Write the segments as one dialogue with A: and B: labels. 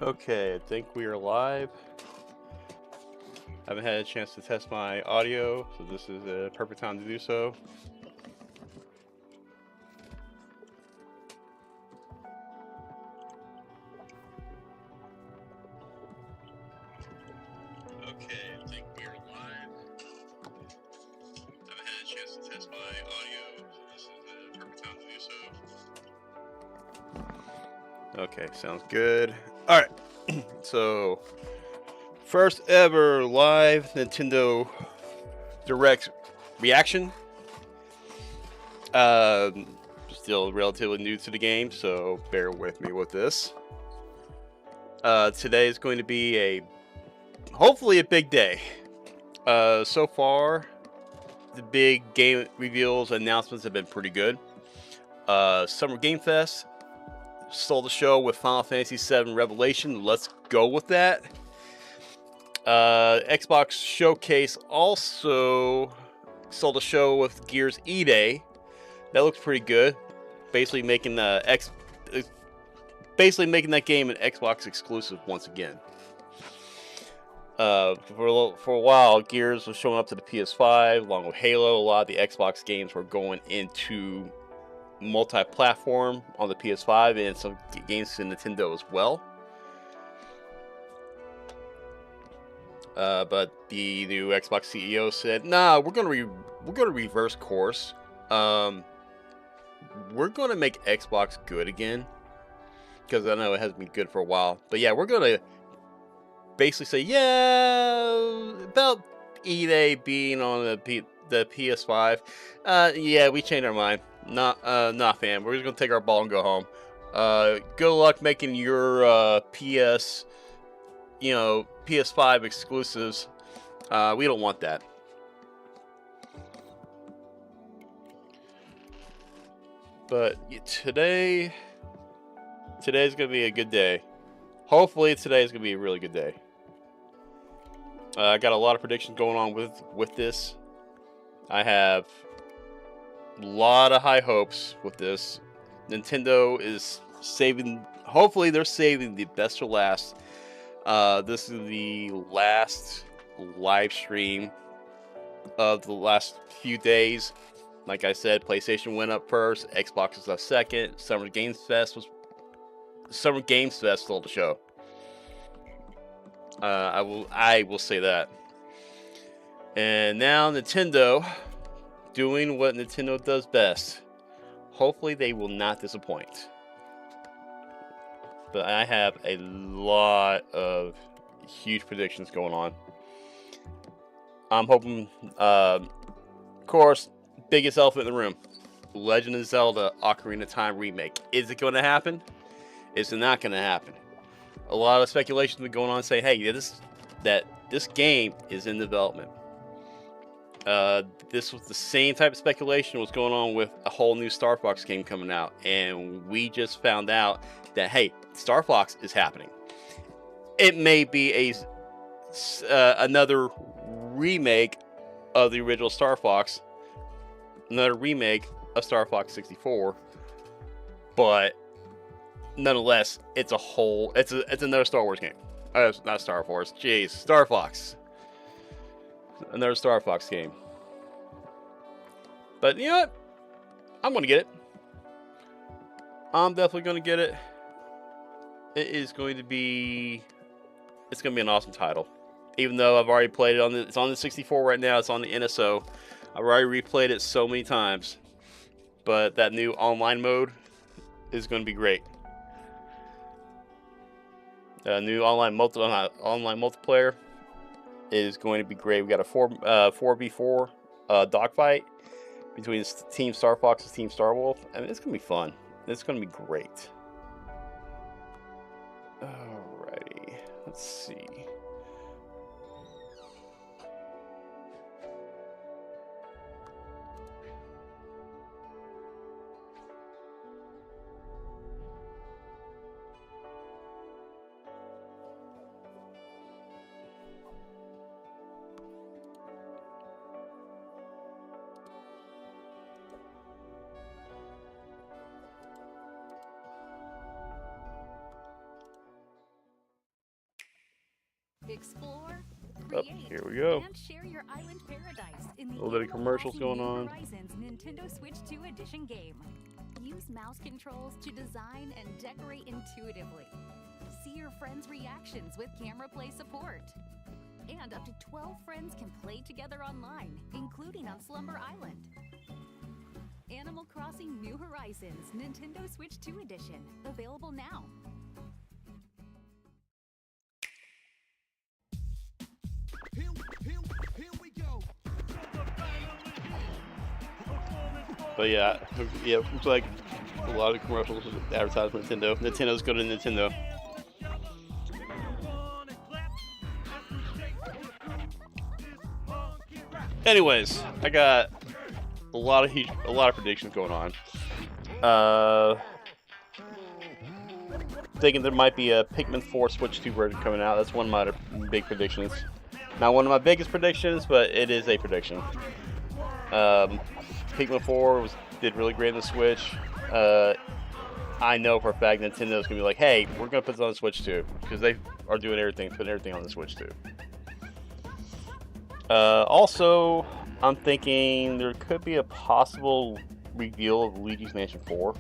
A: Okay, I think we are live. I haven't had a chance to test my audio, so this is a perfect time to do so. Okay, I think we are live. I haven't had a chance to test my audio, so this is the perfect time to do so. Okay, sounds good. All right, so first ever live Nintendo Direct reaction. Still relatively new to the game, so bear with me with this. Today is going to be hopefully a big day. So far, the big game reveals announcements have been pretty good. Summer Game Fest stole the show with Final Fantasy VII Revelation. Let's go with that. Xbox Showcase also stole the show with Gears E-Day. That looks pretty good. Basically making basically making that game an Xbox exclusive once again. For a while, Gears was showing up to the PS5 along with Halo. A lot of the Xbox games were going into multi-platform on the PS5 and some games to Nintendo as well. But the new Xbox CEO said, "Nah, we're gonna reverse course. We're gonna make Xbox good again because I know it hasn't been good for a while. But yeah, we're gonna basically say, yeah, about E-Day being on the PS5. Yeah, we changed our mind. Not fan. We're just gonna take our ball and go home. Good luck making your PS5 exclusives. We don't want that." But today's gonna be a good day. Hopefully, today is gonna be a really good day. I got a lot of predictions going on with this. I have a lot of high hopes with this. Nintendo is saving. Hopefully, they're saving the best for last. This is the last live stream of the last few days. Like I said, PlayStation went up first. Xbox was up second. Summer Games Fest stole the show. I will say that. And now Nintendo doing what Nintendo does best. Hopefully they will not disappoint. But I have a lot of huge predictions going on. I'm hoping, of course, biggest elephant in the room: Legend of Zelda: Ocarina of Time remake. Is it going to happen? Is it not going to happen? A lot of speculation has been going on saying, "Hey, this game is in development." This was the same type of speculation was going on with a whole new Star Fox game coming out, and we just found out that, hey, Star Fox is happening. It may be another remake of the original Star Fox, another remake of Star Fox 64, but nonetheless, it's another Star Wars game. Not Star Wars, jeez, Star Fox. Another Star Fox game. But you know what? I'm gonna get it. I'm definitely gonna get it. It's going to be an awesome title. Even though I've already played it it's on the 64 right now. It's on the NSO. I've already replayed it so many times. But that new online mode is going to be great. New online multiplayer is going to be great. We got a 4v4 dogfight between Team Star Fox and Team Star Wolf. I mean, it's going to be fun. It's going to be great. Alrighty, let's see.
B: Explore,
A: Oh,
B: create,
A: here we go.
B: and share your island paradise in the
A: A little bit of commercials going
B: New
A: on.
B: Horizons Nintendo Switch 2 Edition game. Use mouse controls to design and decorate intuitively. See your friends' reactions with camera play support. And up to 12 friends can play together online, including on Slumber Island. Animal Crossing New Horizons Nintendo Switch 2 Edition, available now.
C: Here we go.
A: But yeah, looks like a lot of commercials advertise Nintendo. Nintendo's good to Nintendo. Anyways, I got a lot of predictions going on. Thinking there might be a Pikmin 4 Switch 2 version coming out. That's one of my big predictions. Not one of my biggest predictions, but it is a prediction. Pikmin 4 did really great on the Switch. I know for a fact Nintendo's gonna be like, hey, we're gonna put this on the Switch too, because they are doing everything, putting everything on the Switch too. Also, I'm thinking there could be a possible reveal of Luigi's Mansion 4.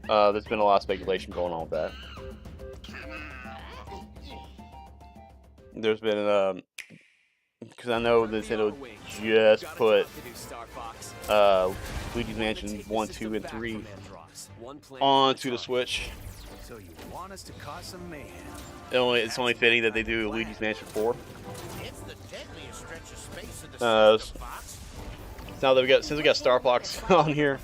A: There's been a lot of speculation going on with that. There's been, because I know Nintendo just put Luigi's Mansion 1, 2, and 3 onto the Switch.
C: So you want us to cause some mayhem?
A: It's only fitting that they do Luigi's Mansion 4.
D: It's the deadliest stretch of space in the Fox.
A: Now that since we got Star Fox on here,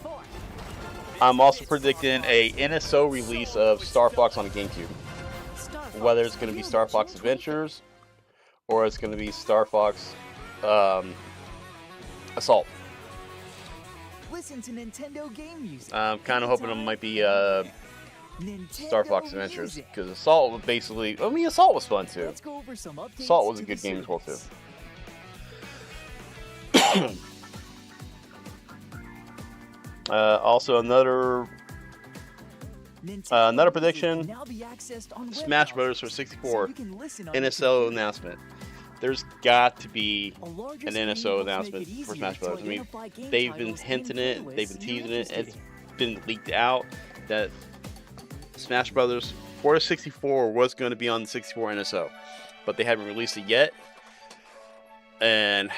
A: I'm also predicting a NSO release of Star Fox on the GameCube. Whether it's going to be Star Fox Adventures or it's going to be Star Fox Assault.
E: Listen to Nintendo game music.
A: I'm kind of hoping it might be Star Fox Adventures, because Assault was basically, I mean, Assault was fun too.
E: Let's go over some updates
A: Assault was a
E: to
A: good
E: the
A: game as well too.
E: service.
A: Also another
E: Nintendo
A: prediction,
E: music can now be accessed on web
A: Smash
E: browsers,
A: Bros. For
E: so
A: 64
E: you can listen on your
A: NSO
E: computer.
A: announcement. There's got to be
E: A larger
A: an
E: screen
A: NSO
E: helps
A: announcement
E: make it
A: for
E: easier
A: Smash
E: to
A: Bros. I mean,
E: identify game
A: they've been
E: titles
A: hinting
E: and
A: it, they've been
E: playlists
A: teasing
E: you're
A: it,
E: interested
A: it's been leaked out that Smash Bros. For the 64 was going to be on the 64 NSO, but they haven't released it yet. And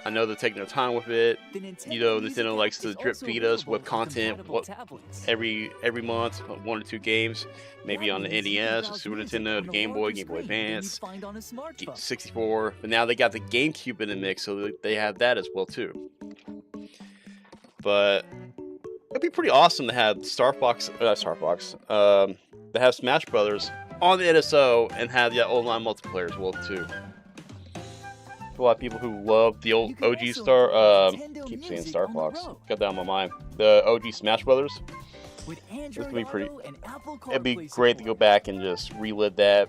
A: I know they're taking their time with it.
E: in. The
A: You know,
E: Music
A: Nintendo
E: app
A: likes
E: is
A: to drip
E: also
A: feed us
E: available
A: with
E: for
A: content
E: compatible tablets.
A: every month, 1 or 2 games, maybe
E: That
A: on the
E: means you can
A: NES,
E: browse
A: Super
E: music
A: Nintendo,
E: on
A: the
E: a
A: Game Boy,
E: larger
A: Game Boy
E: screen than you'd
A: Advance,
E: find on a smartphone.
A: 64, but now they got the GameCube in the mix, so they have that as well too. But it'd be pretty awesome to have to have Smash Brothers on the NSO and have the online multiplayer as well too. A lot of people who love the old
E: You can
A: OG
E: also
A: Star,
E: Nintendo
A: keep saying
E: Music
A: Star
E: on the
A: Fox,
E: road.
A: got that on my mind. The OG Smash Brothers.
E: With
A: It's gonna
E: Android
A: be pretty.
E: Auto and Apple
A: It'd be
E: CarPlay
A: great to go
E: support.
A: back and just relive that,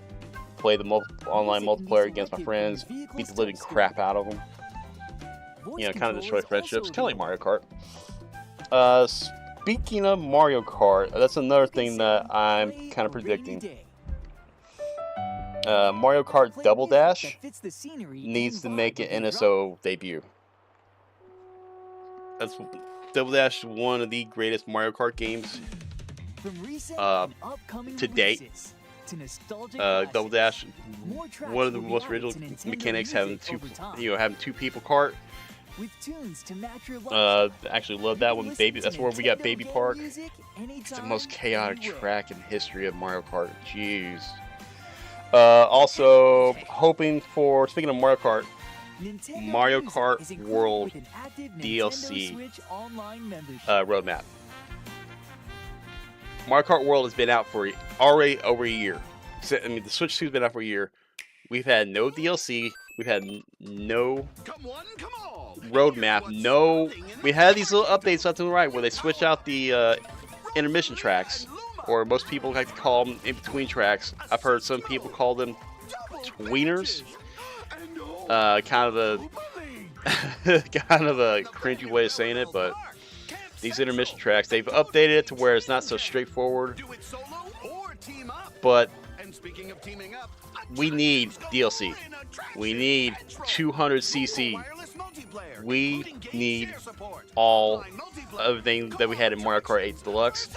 A: play the online
E: Music can be
A: multiplayer against my
E: selected
A: friends,
E: from your
A: beat the
E: vehicle's
A: living
E: touchscreen.
A: crap out of them.
E: Voice
A: You know, kind of
E: control
A: destroy
E: is
A: friendships,
E: also
A: kind of like Mario
E: available.
A: Kart. Speaking of Mario Kart, that's another
E: You can
A: thing that
E: save
A: I'm
E: play
A: kind of
E: a rainy
A: predicting.
E: day.
A: Mario Kart
E: Play
A: Double
E: music
A: Dash
E: that fits the scenery
A: needs to
E: and
A: make
E: vibe
A: an
E: of the
A: NSO debut. That's Double Dash is one of the greatest Mario Kart games.
E: From recent
A: Uh,
E: and upcoming
A: to date.
E: releases to nostalgic
A: Double
E: classics.
A: Dash,
E: More tracks
A: one of the
E: will be
A: most
E: added
A: original
E: to Nintendo
A: mechanics,
E: Music
A: having
E: over time.
A: having 2 people kart.
E: With tunes to match your lifestyle.
A: Actually love that one.
E: Listen
A: Baby,
E: to
A: that's where we got
E: Nintendo
A: Baby
E: game
A: Park.
E: music
A: It's the
E: anytime,
A: most chaotic
E: anywhere.
A: track in the history of Mario Kart. Jeez. Also, hoping for, speaking of Mario Kart,
E: Nintendo
A: Mario
E: Music
A: Kart
E: is included
A: World
E: with an active Nintendo
A: DLC,
E: Switch Online membership.
A: roadmap. Mario Kart World has been out for already over a year. I mean, the Switch 2 has been out for a year. We've had no DLC. We've had no
D: Come one, come all.
A: roadmap. No, we had these little updates left and right where they switch out the intermission tracks, or most people like to call them in between tracks. I've heard some people call them tweeners. Kind of a cringy way of saying it, but these intermission tracks, they've updated it to where it's not so straightforward.
D: Do it solo or team up.
A: But
C: Speaking of teaming up,
A: we need DLC. We need 200cc. We need all everything that we had in Mario Kart 8 Deluxe.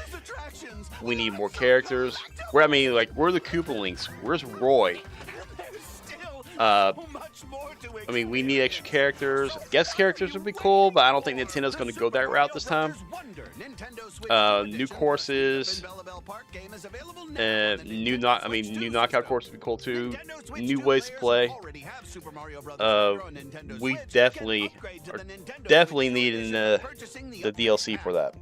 A: We need more characters. Where I mean, like, where are the Koopa Links? Where's Roy? I mean, we need extra characters. Guest characters would be cool, but I don't think Nintendo's going to go that route this time. New courses, and new knockout courses would be cool too. New ways to play. We definitely needing the DLC for that.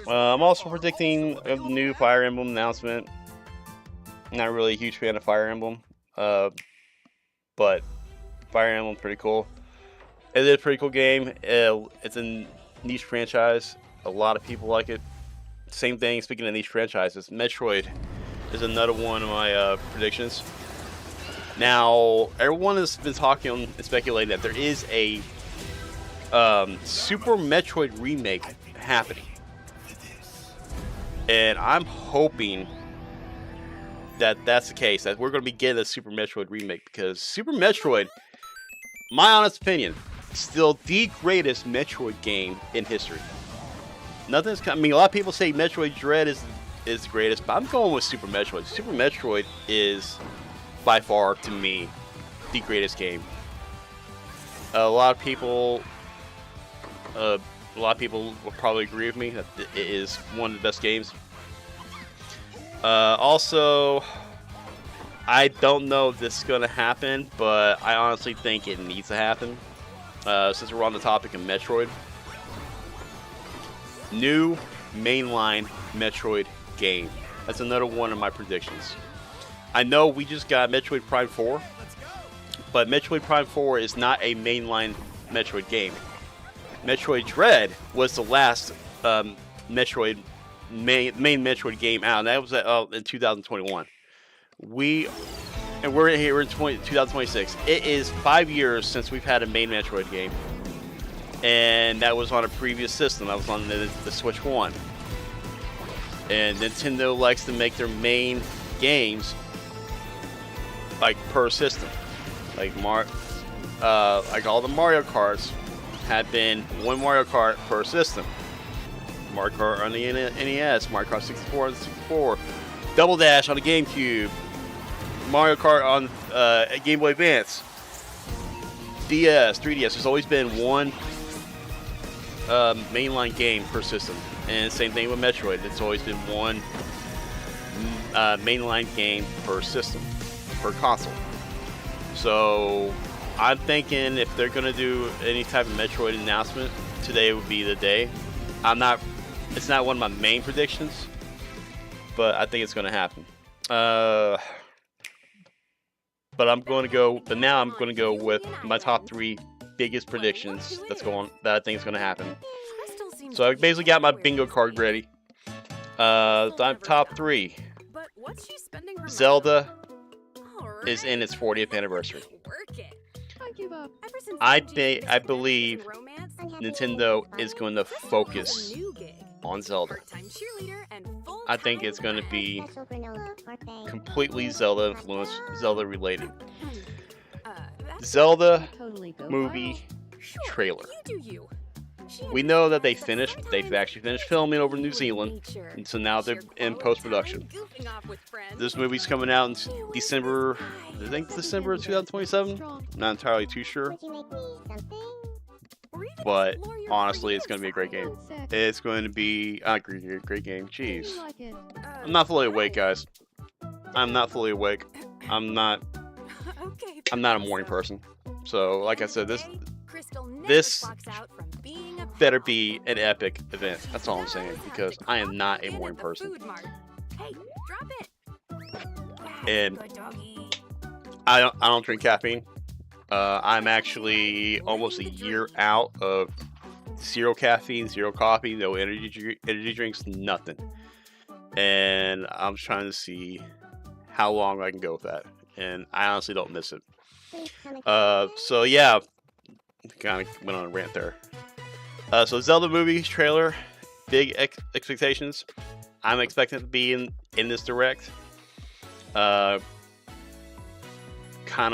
A: I'm also predicting a new Fire Emblem announcement. Not really a huge fan of Fire Emblem, but Fire Emblem's pretty cool. It is a pretty cool game. It's a niche franchise. A lot of people like it. Same thing, speaking of niche franchises, Metroid is another one of my predictions. Now, everyone has been talking and speculating that there is a Super Metroid remake happening. And I'm hoping that that's the case, that we're going to be getting a Super Metroid remake, because Super Metroid, my honest opinion, still the greatest Metroid game in history. Nothing's, I mean, a lot of people say Metroid Dread is the greatest, but I'm going with Super Metroid. Super Metroid is by far, to me, the greatest game. A lot of people will probably agree with me that it is one of the best games. Also, I don't know if this is going to happen, but I honestly think it needs to happen. Since we're on the topic of Metroid. New mainline Metroid game. That's another one of my predictions. I know we just got Metroid Prime 4, but Metroid Prime 4 is not a mainline Metroid game. Metroid Dread was the last Metroid main Metroid game out, and that was in 2021. We're here in 2026. It is 5 years since we've had a main Metroid game, and that was on a previous system. That was on the Switch 1. And Nintendo likes to make their main games like per system, like all the Mario Karts have been one Mario Kart per system. Mario Kart on the NES, Mario Kart 64 on the 64, Double Dash on the GameCube, Mario Kart on Game Boy Advance, DS, 3DS. There's always been one mainline game per system, and same thing with Metroid. It's always been one mainline game per system, per console. So I'm thinking if they're gonna do any type of Metroid announcement, today would be the day. It's not one of my main predictions, but I think it's gonna happen. But now I'm going to go with my top 3 biggest predictions that I think is going to happen. So I basically got my bingo card ready. Top 3. Zelda is in its 40th anniversary. I believe Nintendo is going to focus on Zelda. I think it's going to be completely Zelda influenced, Zelda related. Zelda movie trailer. We know that they've actually finished filming over in New Zealand, and so now they're in post-production. This movie's coming out in December, I think December of 2027? Not entirely too sure. But honestly, it's going to be a great game. It's going to be a great game. Jeez. I'm not fully awake, guys. I'm not fully awake. I'm not a morning person. So, like I said, this better be an epic event. That's all I'm saying, because I am not a morning person. And I don't drink caffeine. I'm actually almost a year out of zero caffeine, zero coffee, no energy drinks, nothing. And I'm trying to see how long I can go with that. And I honestly don't miss it. So yeah, kind of went on a rant there. So Zelda movie trailer, big expectations. I'm expecting it to be in this direct. Kind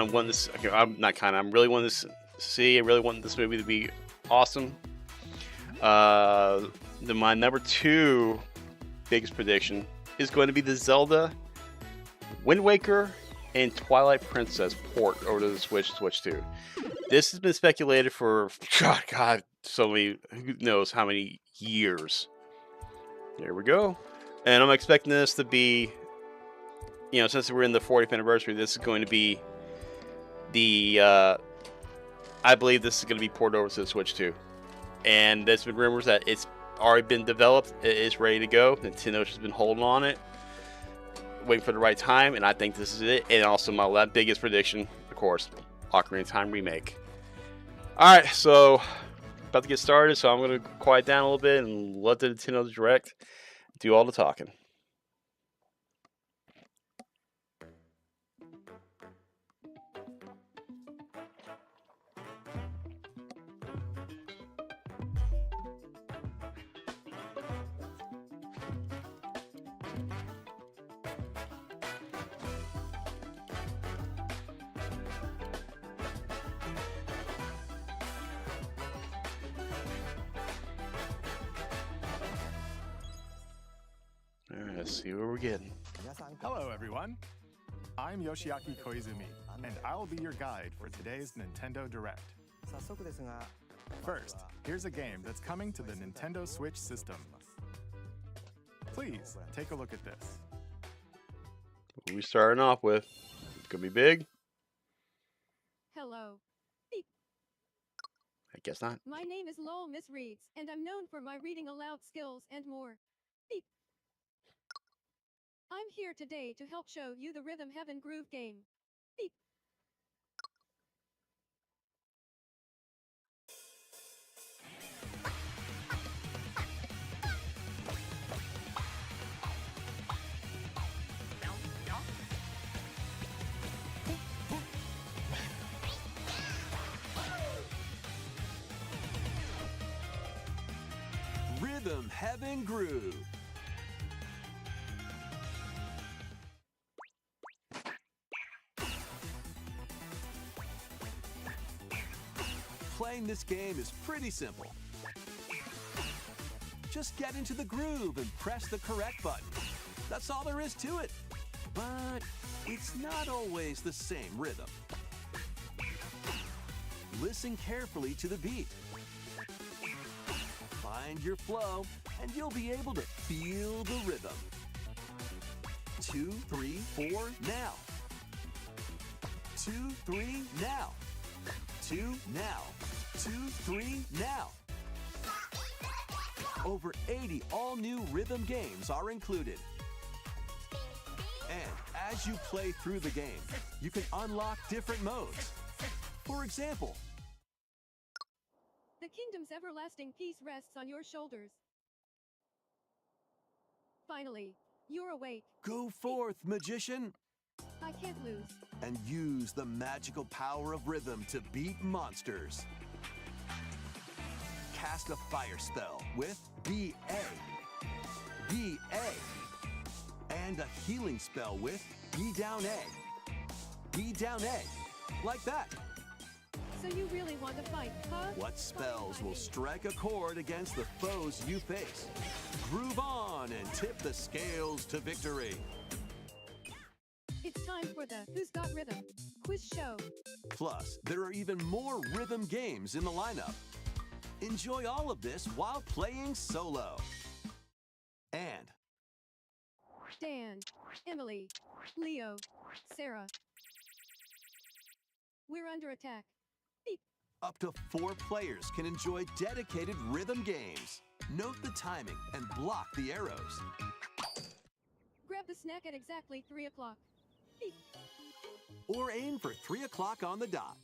A: of want this. I'm not kind of. I'm really wanting to see. I really want this movie to be awesome. My number 2 biggest prediction is going to be the Zelda, Wind Waker, and Twilight Princess port over to the Switch 2. This has been speculated for God, so many, who knows how many years. There we go. And I'm expecting this to be, since we're in the 40th anniversary, this is going to be the, I believe this is going to be ported over to the Switch 2. And there's been rumors that it's already been developed, it is ready to go. Nintendo's just been holding on it, waiting for the right time, and I think this is it. And also my biggest prediction, of course, Ocarina of Time remake. Alright, so about to get started, so I'm going to quiet down a little bit and let the Nintendo Direct do all the talking. Alright, let's see what we're getting.
F: Hello, everyone. I'm Yoshiaki Koizumi, and I'll be your guide for today's Nintendo Direct. First, here's a game that's coming to the Nintendo Switch system. Please take a look at this.
A: What are we starting off with? It's gonna be big?
G: Hello.
A: I guess not.
G: My name is Lowell Miss Reeds, and I'm known for my reading aloud skills and more. Beep. I'm here today to help show you the Rhythm Heaven Groove game. Beep.
C: Rhythm Heaven Groove. Playing this game is pretty simple. Just get into the groove and press the correct button. That's all there is to it. But it's not always the same rhythm. Listen carefully to the beat. Find your flow, and you'll be able to feel the rhythm. 2, 3, 4, now. 2, 3, now. 2, now. 2, 3, now. Over 80 all-new rhythm games are included. And as you play through the game, you can unlock different modes. For example,
G: The kingdom's everlasting peace rests on your shoulders. Finally, you're awake.
C: go forth, magician,
G: I can't lose.
C: and use the magical power of rhythm to beat monsters. Cast a fire spell with B.A. B.A. And a healing spell with B down A. B down A. Like that.
G: So you really want to fight, huh?
C: What spells will strike a chord against the foes you face? Groove on and tip the scales to victory.
G: It's time for the Who's Got Rhythm quiz show.
C: Plus, there are even more rhythm games in the lineup. Enjoy all of this while playing solo. And
G: Dan, Emily, Leo, Sarah. We're under attack. Beep.
C: up to 4 players can enjoy dedicated rhythm games. Note the timing and block the arrows.
G: Grab the snack at exactly 3 o'clock. Beep.
C: Or aim for 3 o'clock on the dot.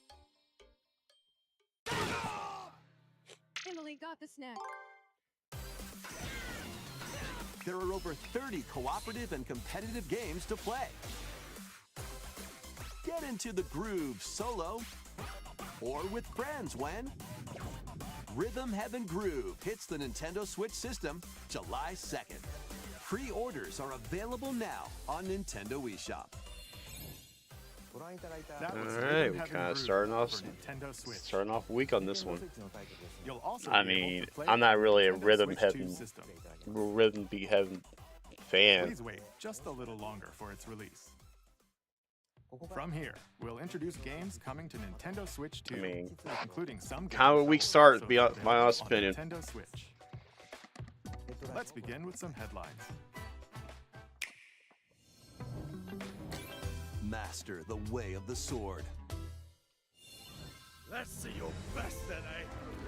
G: Emily got the snack.
C: There are over 30 cooperative and competitive games to play. Get into the groove solo or with friends when Rhythm Heaven Groove hits the Nintendo Switch system July 2nd. Pre-orders are available now on Nintendo eShop.
F: That was
A: All right,
F: Rhythm
A: we
F: Heaven
A: kind of
F: Groove
A: starting off weak on this one.
F: You'll also
A: I
F: be able
A: mean,
F: to play
A: I'm not
F: the
A: really a
F: Nintendo
A: Rhythm
F: Switch 2
A: Heaven
F: system.
A: fan.
F: Please wait just a little longer for its release. From here, we'll introduce games coming to Nintendo Switch 2,
A: I mean,
F: including some
A: kind of a
F: games
A: weak
F: that will
A: start,
F: also
A: to
F: be
A: be my
F: available
A: honest
F: on
A: opinion.
F: Nintendo Switch. Let's begin with some headlines.
C: Master the way of the sword.
D: Let's see your best,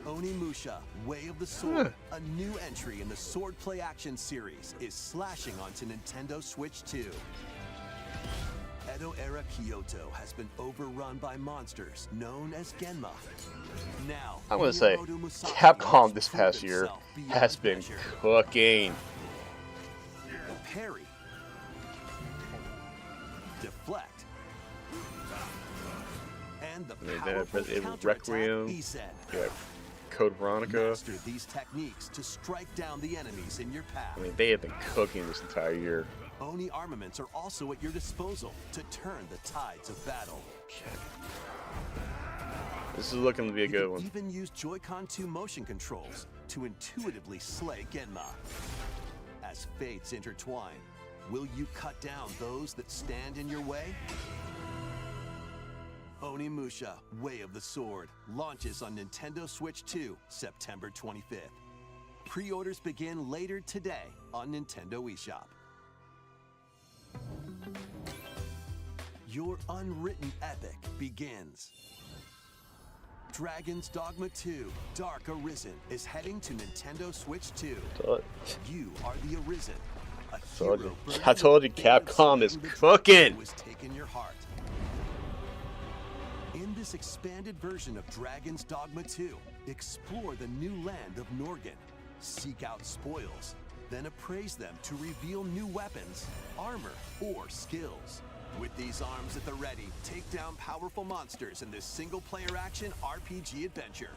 C: Onimusha, Way of the Sword, a new entry in the Sword Play Action series, is slashing onto Nintendo Switch 2. Edo-era Kyoto has been overrun by monsters known as Genma. Now,
A: I'm gonna say,
C: Miyamoto Musashi
A: Capcom
C: must
A: this
C: prove
A: past year
C: himself beyond
A: has been
C: measure.
A: cooking.
C: Parry. Deflect. And the
A: I mean,
C: powerful
A: it was
C: counterattack
A: Requiem.
C: Isen.
A: You got Code Veronica.
C: Master these techniques to strike down the enemies in your path.
A: I mean, they have been cooking this entire year.
C: Oni armaments are also at your disposal to turn the tides of battle.
A: This is looking to be a
C: You
A: good
C: can
A: one.
C: even use Joy-Con 2 motion controls to intuitively slay Genma. As fates intertwine, will you cut down those that stand in your way? Onimusha, Way of the Sword, launches on Nintendo Switch 2, September 25th. Pre-orders begin later today on Nintendo eShop. Your unwritten epic begins. Dragon's Dogma 2, Dark Arisen is heading to Nintendo Switch 2. You are the Arisen, a
A: Told
C: hero
A: you.
C: burning
A: I told you,
C: with fatal
A: Capcom is
C: sword who
A: cooking.
C: has taken your heart. In this expanded version of Dragon's Dogma 2, explore the new land of Norgan, seek out spoils, then appraise them to reveal new weapons, armor, or skills. With these arms at the ready, take down powerful monsters in this single-player action RPG adventure.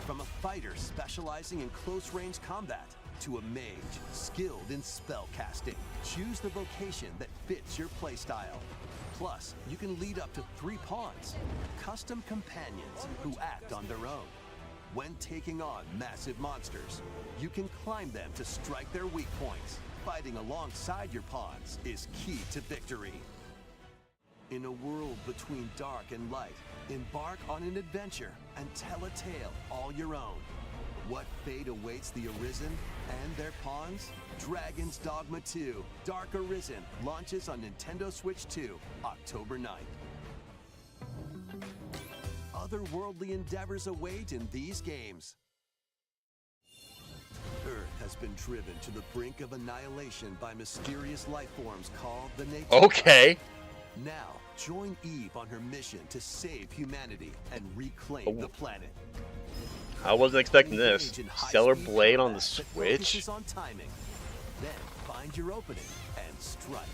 C: From a fighter specializing in close-range combat to a mage skilled in spell casting, choose the vocation that fits your playstyle. Plus, you can lead up to 3 pawns, custom companions who act on their own. When taking on massive monsters, you can climb them to strike their weak points. Fighting alongside your pawns is key to victory. In a world between dark and light, embark on an adventure and tell a tale all your own. What fate awaits the Arisen and their pawns? Dragon's Dogma 2, Dark Arisen, launches on Nintendo Switch 2, October 9th. Otherworldly endeavors await in these games. Earth has been driven to the brink of annihilation by mysterious life forms called the Nature.
A: Okay.
C: Now, join Eve on her mission to save humanity and reclaim the planet.
A: I wasn't expecting this.
C: Engage in
A: Stellar
C: high-speed
A: Blade on the
C: combat that
A: Switch?
C: focuses on timing. Then find your opening and strike.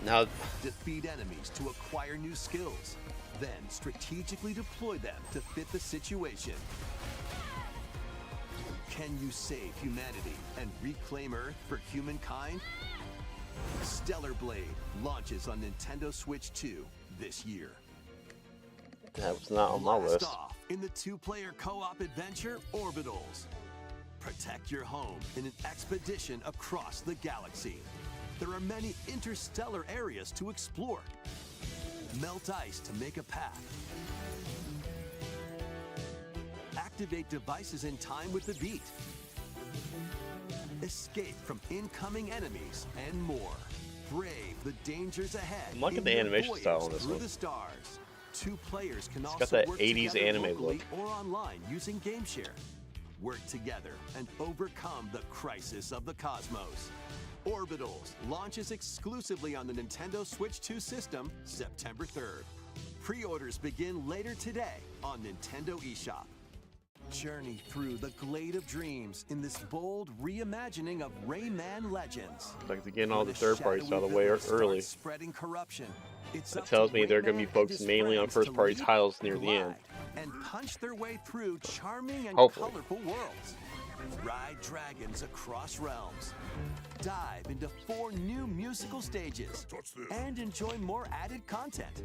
A: Now,
C: Defeat enemies to acquire new skills. Then strategically deploy them to fit the situation. Can you save humanity and reclaim Earth for humankind? Stellar Blade launches on Nintendo Switch 2 this year.
A: that was not on my
C: Blast
A: list.
C: off in the 2-player co-op adventure Orbitals. Protect your home in an expedition across the galaxy. There are many interstellar areas to explore. Melt ice to make a path. Activate devices in time with the beat. Escape from incoming enemies and more. Brave the dangers ahead.
A: I'm liking
C: in
A: the
C: your
A: animation
C: voyage
A: style on this
C: through
A: one.
C: the stars. 2 players can
A: It's
C: also
A: got that
C: work
A: 80s
C: together
A: anime
C: locally
A: look.
C: or online using GameShare. Work together and overcome the crisis of the cosmos. Orbitals launches exclusively on the Nintendo Switch 2 system September 3rd. Pre-orders begin later today on Nintendo eShop. Journey through the Glade of Dreams in this bold reimagining of Rayman Legends.
A: Like they're getting all
C: When
A: the third party
C: shadowy
A: out of the way
C: village starts
A: early.
C: Spreading corruption. It's
A: That
C: up
A: tells
C: to
A: me they're going to
C: Rayman
A: be
C: and
A: focused
C: his
A: mainly on
C: friends
A: first
C: to
A: party
C: leap,
A: titles near the end.
C: glide, and punch their way through charming and
A: Hopefully.
C: colorful worlds. Ride dragons across realms. Dive into 4 new musical stages and enjoy more added content.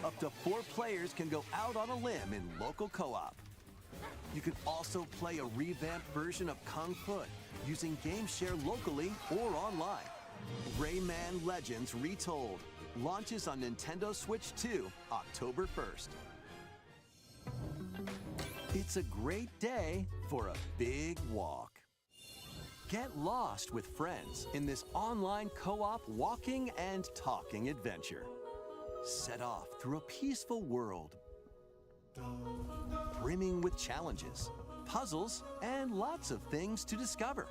C: Up to 4 players can go out on a limb in local co-op. You can also play a revamped version of Kung Foot using GameShare locally or online. Rayman Legends Retold launches on Nintendo Switch 2, October 1st. It's a great day for a big walk. Get lost with friends in this online co-op walking and talking adventure. Set off through a peaceful world, brimming with challenges, puzzles, and lots of things to discover.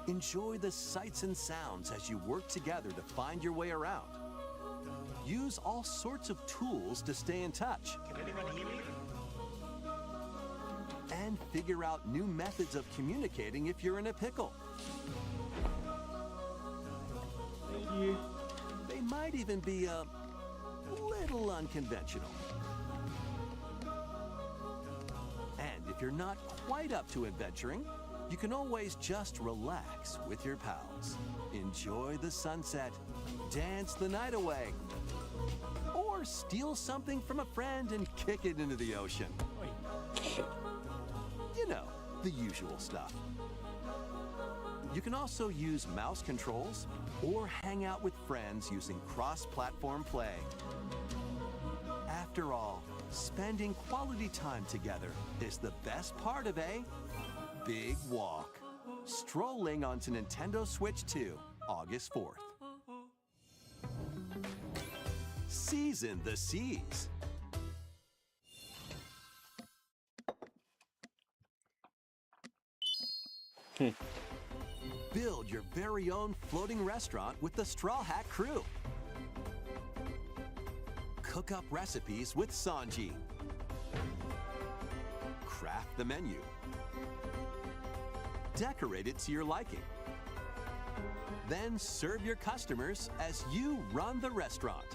C: Enjoy the sights and sounds as you work together to find your way around. Use all sorts of tools to stay in touch. And figure out new methods of communicating if you're in a pickle. They might even be a little unconventional. And if you're not quite up to adventuring, you can always just relax with your pals. Enjoy the sunset, dance the night away, or steal something from a friend and kick it into the ocean. You know, the usual stuff. You can also use mouse controls or hang out with friends using cross-platform play. After all, spending quality time together is the best part of a big walk. Strolling onto Nintendo Switch 2, August 4th. Season the seas. Build your very own floating restaurant with the Straw Hat Crew. Cook up recipes with Sanji. Craft the menu. Decorate it to your liking. Then serve your customers as you run the restaurant.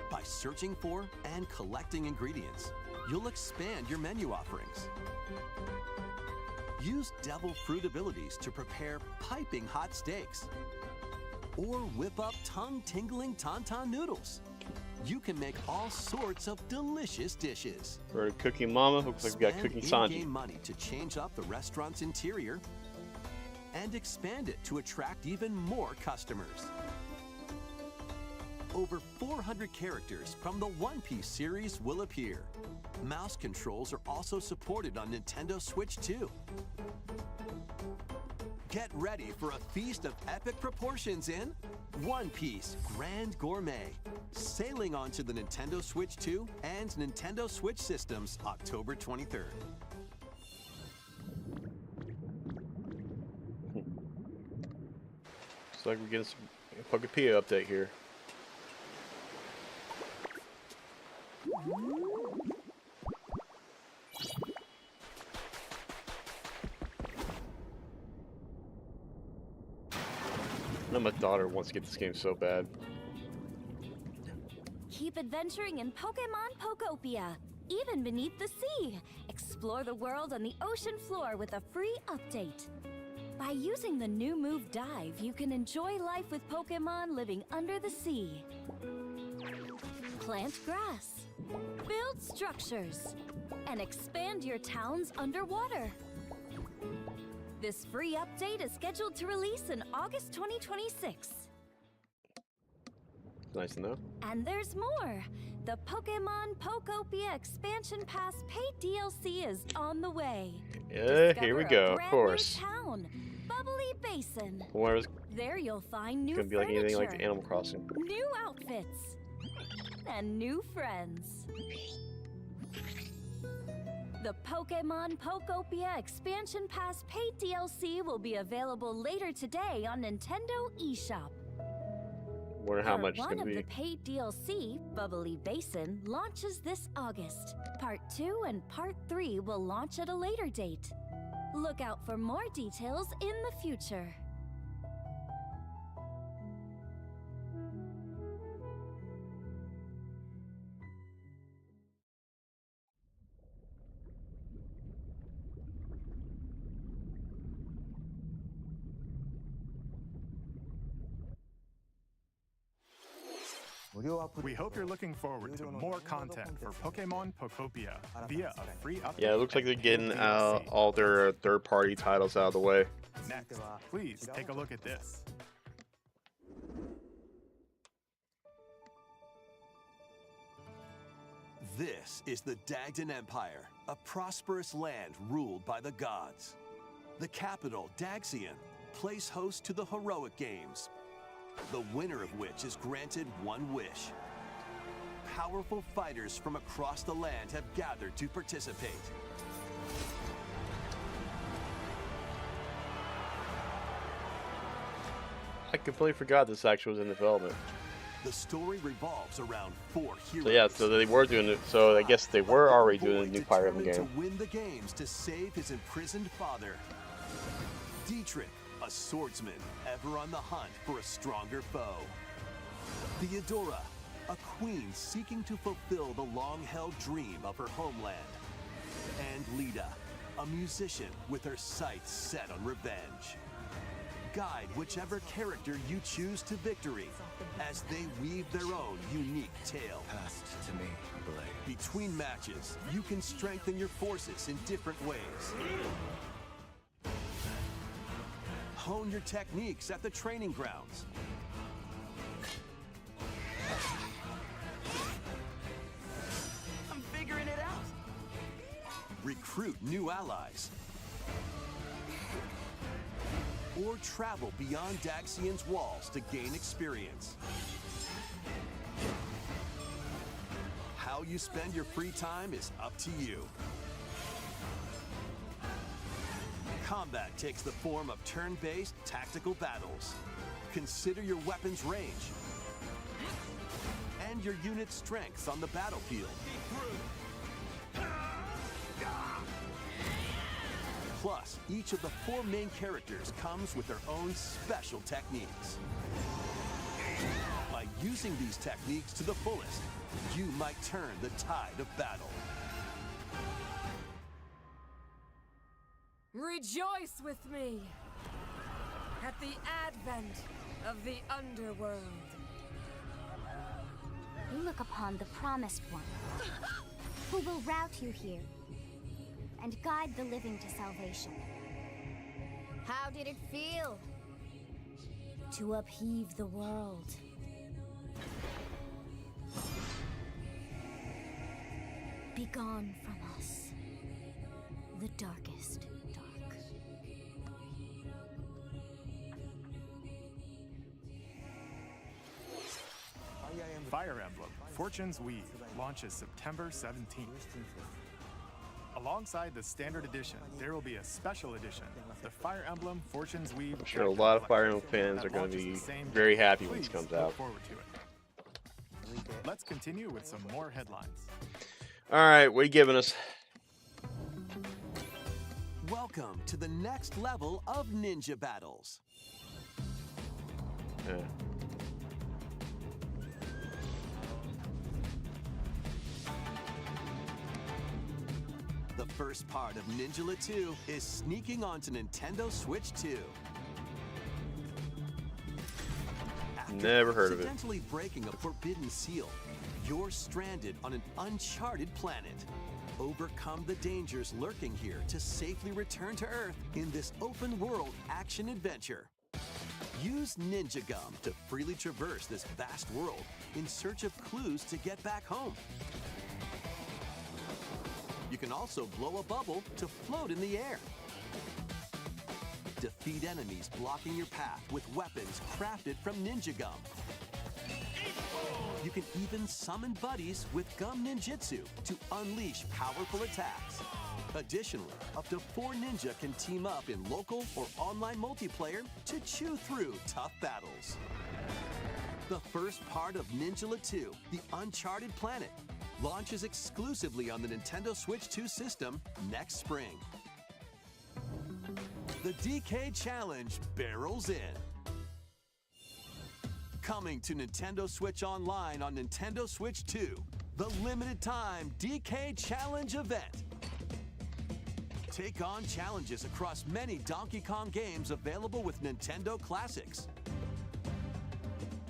C: By searching for and collecting ingredients, you'll expand your menu offerings. Use devil fruit abilities to prepare piping hot steaks. Or whip up tongue-tingling tauntaun noodles. You can make all sorts of delicious dishes.
A: We're cooking Mama. Looks like we got cooking
C: Spend
A: Sanji.
C: in-game money to change up the restaurant's interior and expand it to attract even more customers. Over 400 characters from the One Piece series will appear. Mouse controls are also supported on Nintendo Switch 2. Get ready for a feast of epic proportions in One Piece Grand Gourmet, sailing onto the Nintendo Switch 2 and Nintendo Switch systems October 23rd.
A: Looks like we're getting some Pokepia update here. I know my daughter wants to get this game so bad.
H: Keep adventuring in Pokemon Pokopia, even beneath the sea. Explore the world on the ocean floor with a free update. By using the new move Dive, you can enjoy life with Pokemon living under the sea. Plant grass, build structures, and expand your towns underwater. This free update is scheduled to release in August 2026.
A: Nice to know.
H: And there's more! The Pokemon Pokopia Expansion Pass paid DLC is on the way.
A: Yeah, here we
H: Discover a
A: go, of
H: brand
A: course.
H: New town, Bubbly Basin.
A: Where was
H: There you'll find new
A: gonna be like
H: furniture,
A: anything like the Animal Crossing.
H: new outfits, and new friends. The Pokemon Pokopia Expansion Pass paid DLC will be available later today on Nintendo eShop.
A: Wonder how
H: Part
A: much it's
H: 1
A: gonna
H: of
A: be.
H: the paid DLC, Bubbly Basin, launches this August. Part 2 and Part 3 will launch at a later date. Look out for more details in the future.
F: We hope you're looking forward to more content for Pokemon Pokopia via a free update.
A: Yeah, it looks like they're getting all their third-party titles out of the way.
F: Next, please take a look at this.
C: This is the Dagdan Empire, a prosperous land ruled by the gods. The capital, Daxian, plays host to the heroic games, the winner of which is granted one wish. Powerful fighters from across the land have gathered to participate.
A: I completely forgot this actually was in development.
C: The story revolves around 4 heroes.
A: So yeah, so they were doing it. So I guess they were already doing a new Fire Emblem game.
C: To win the games to save his imprisoned father. Dietrich, a swordsman, ever on the hunt for a stronger foe. Theodora, a queen seeking to fulfill the long-held dream of her homeland. And Lida, a musician with her sights set on revenge. Guide whichever character you choose to victory as they weave their own unique tale.
I: Passed to me, Blade.
C: Between matches, you can strengthen your forces in different ways. Hone your techniques at the training grounds.
E: I'm figuring it out.
C: Recruit new allies. Or travel beyond Daxian's walls to gain experience. How you spend your free time is up to you. Combat takes the form of turn-based tactical battles. Consider your weapon's range and your unit's strengths on the battlefield. Plus, each of the 4 main characters comes with their own special techniques. By using these techniques to the fullest, you might turn the tide of battle.
J: Rejoice with me at the advent of the underworld.
H: You look upon the Promised One, who will route you here and guide the living to salvation. How did it feel to upheave the world? Begone from us, the darkest dark.
F: Fire Emblem Fortune's Weave launches September 17th. Alongside the standard edition, there will be a special edition, the Fire Emblem Fortune's Weave.
A: I'm sure a lot of Fire Emblem fans are going to be very happy when this comes out.
F: Look forward to it. Let's continue with some more headlines.
A: All right, what are you giving us?
C: Welcome to the next level of ninja battles.
A: Yeah.
C: The first part of Ninjala 2 is sneaking onto Nintendo Switch 2. After
A: Never heard of it.
C: accidentally breaking a forbidden seal, you're stranded on an uncharted planet. Overcome the dangers lurking here to safely return to Earth in this open-world action-adventure. Use Ninja Gum to freely traverse this vast world in search of clues to get back home. You can also blow a bubble to float in the air. Defeat enemies blocking your path with weapons crafted from Ninja Gum. You can even summon buddies with Gum Ninjutsu to unleash powerful attacks. Additionally, up to 4 ninja can team up in local or online multiplayer to chew through tough battles. The first part of Ninjala 2, The Uncharted Planet, launches exclusively on the Nintendo Switch 2 system next spring. The DK Challenge barrels in. Coming to Nintendo Switch Online on Nintendo Switch 2, the limited time DK Challenge event. Take on challenges across many Donkey Kong games available with Nintendo Classics.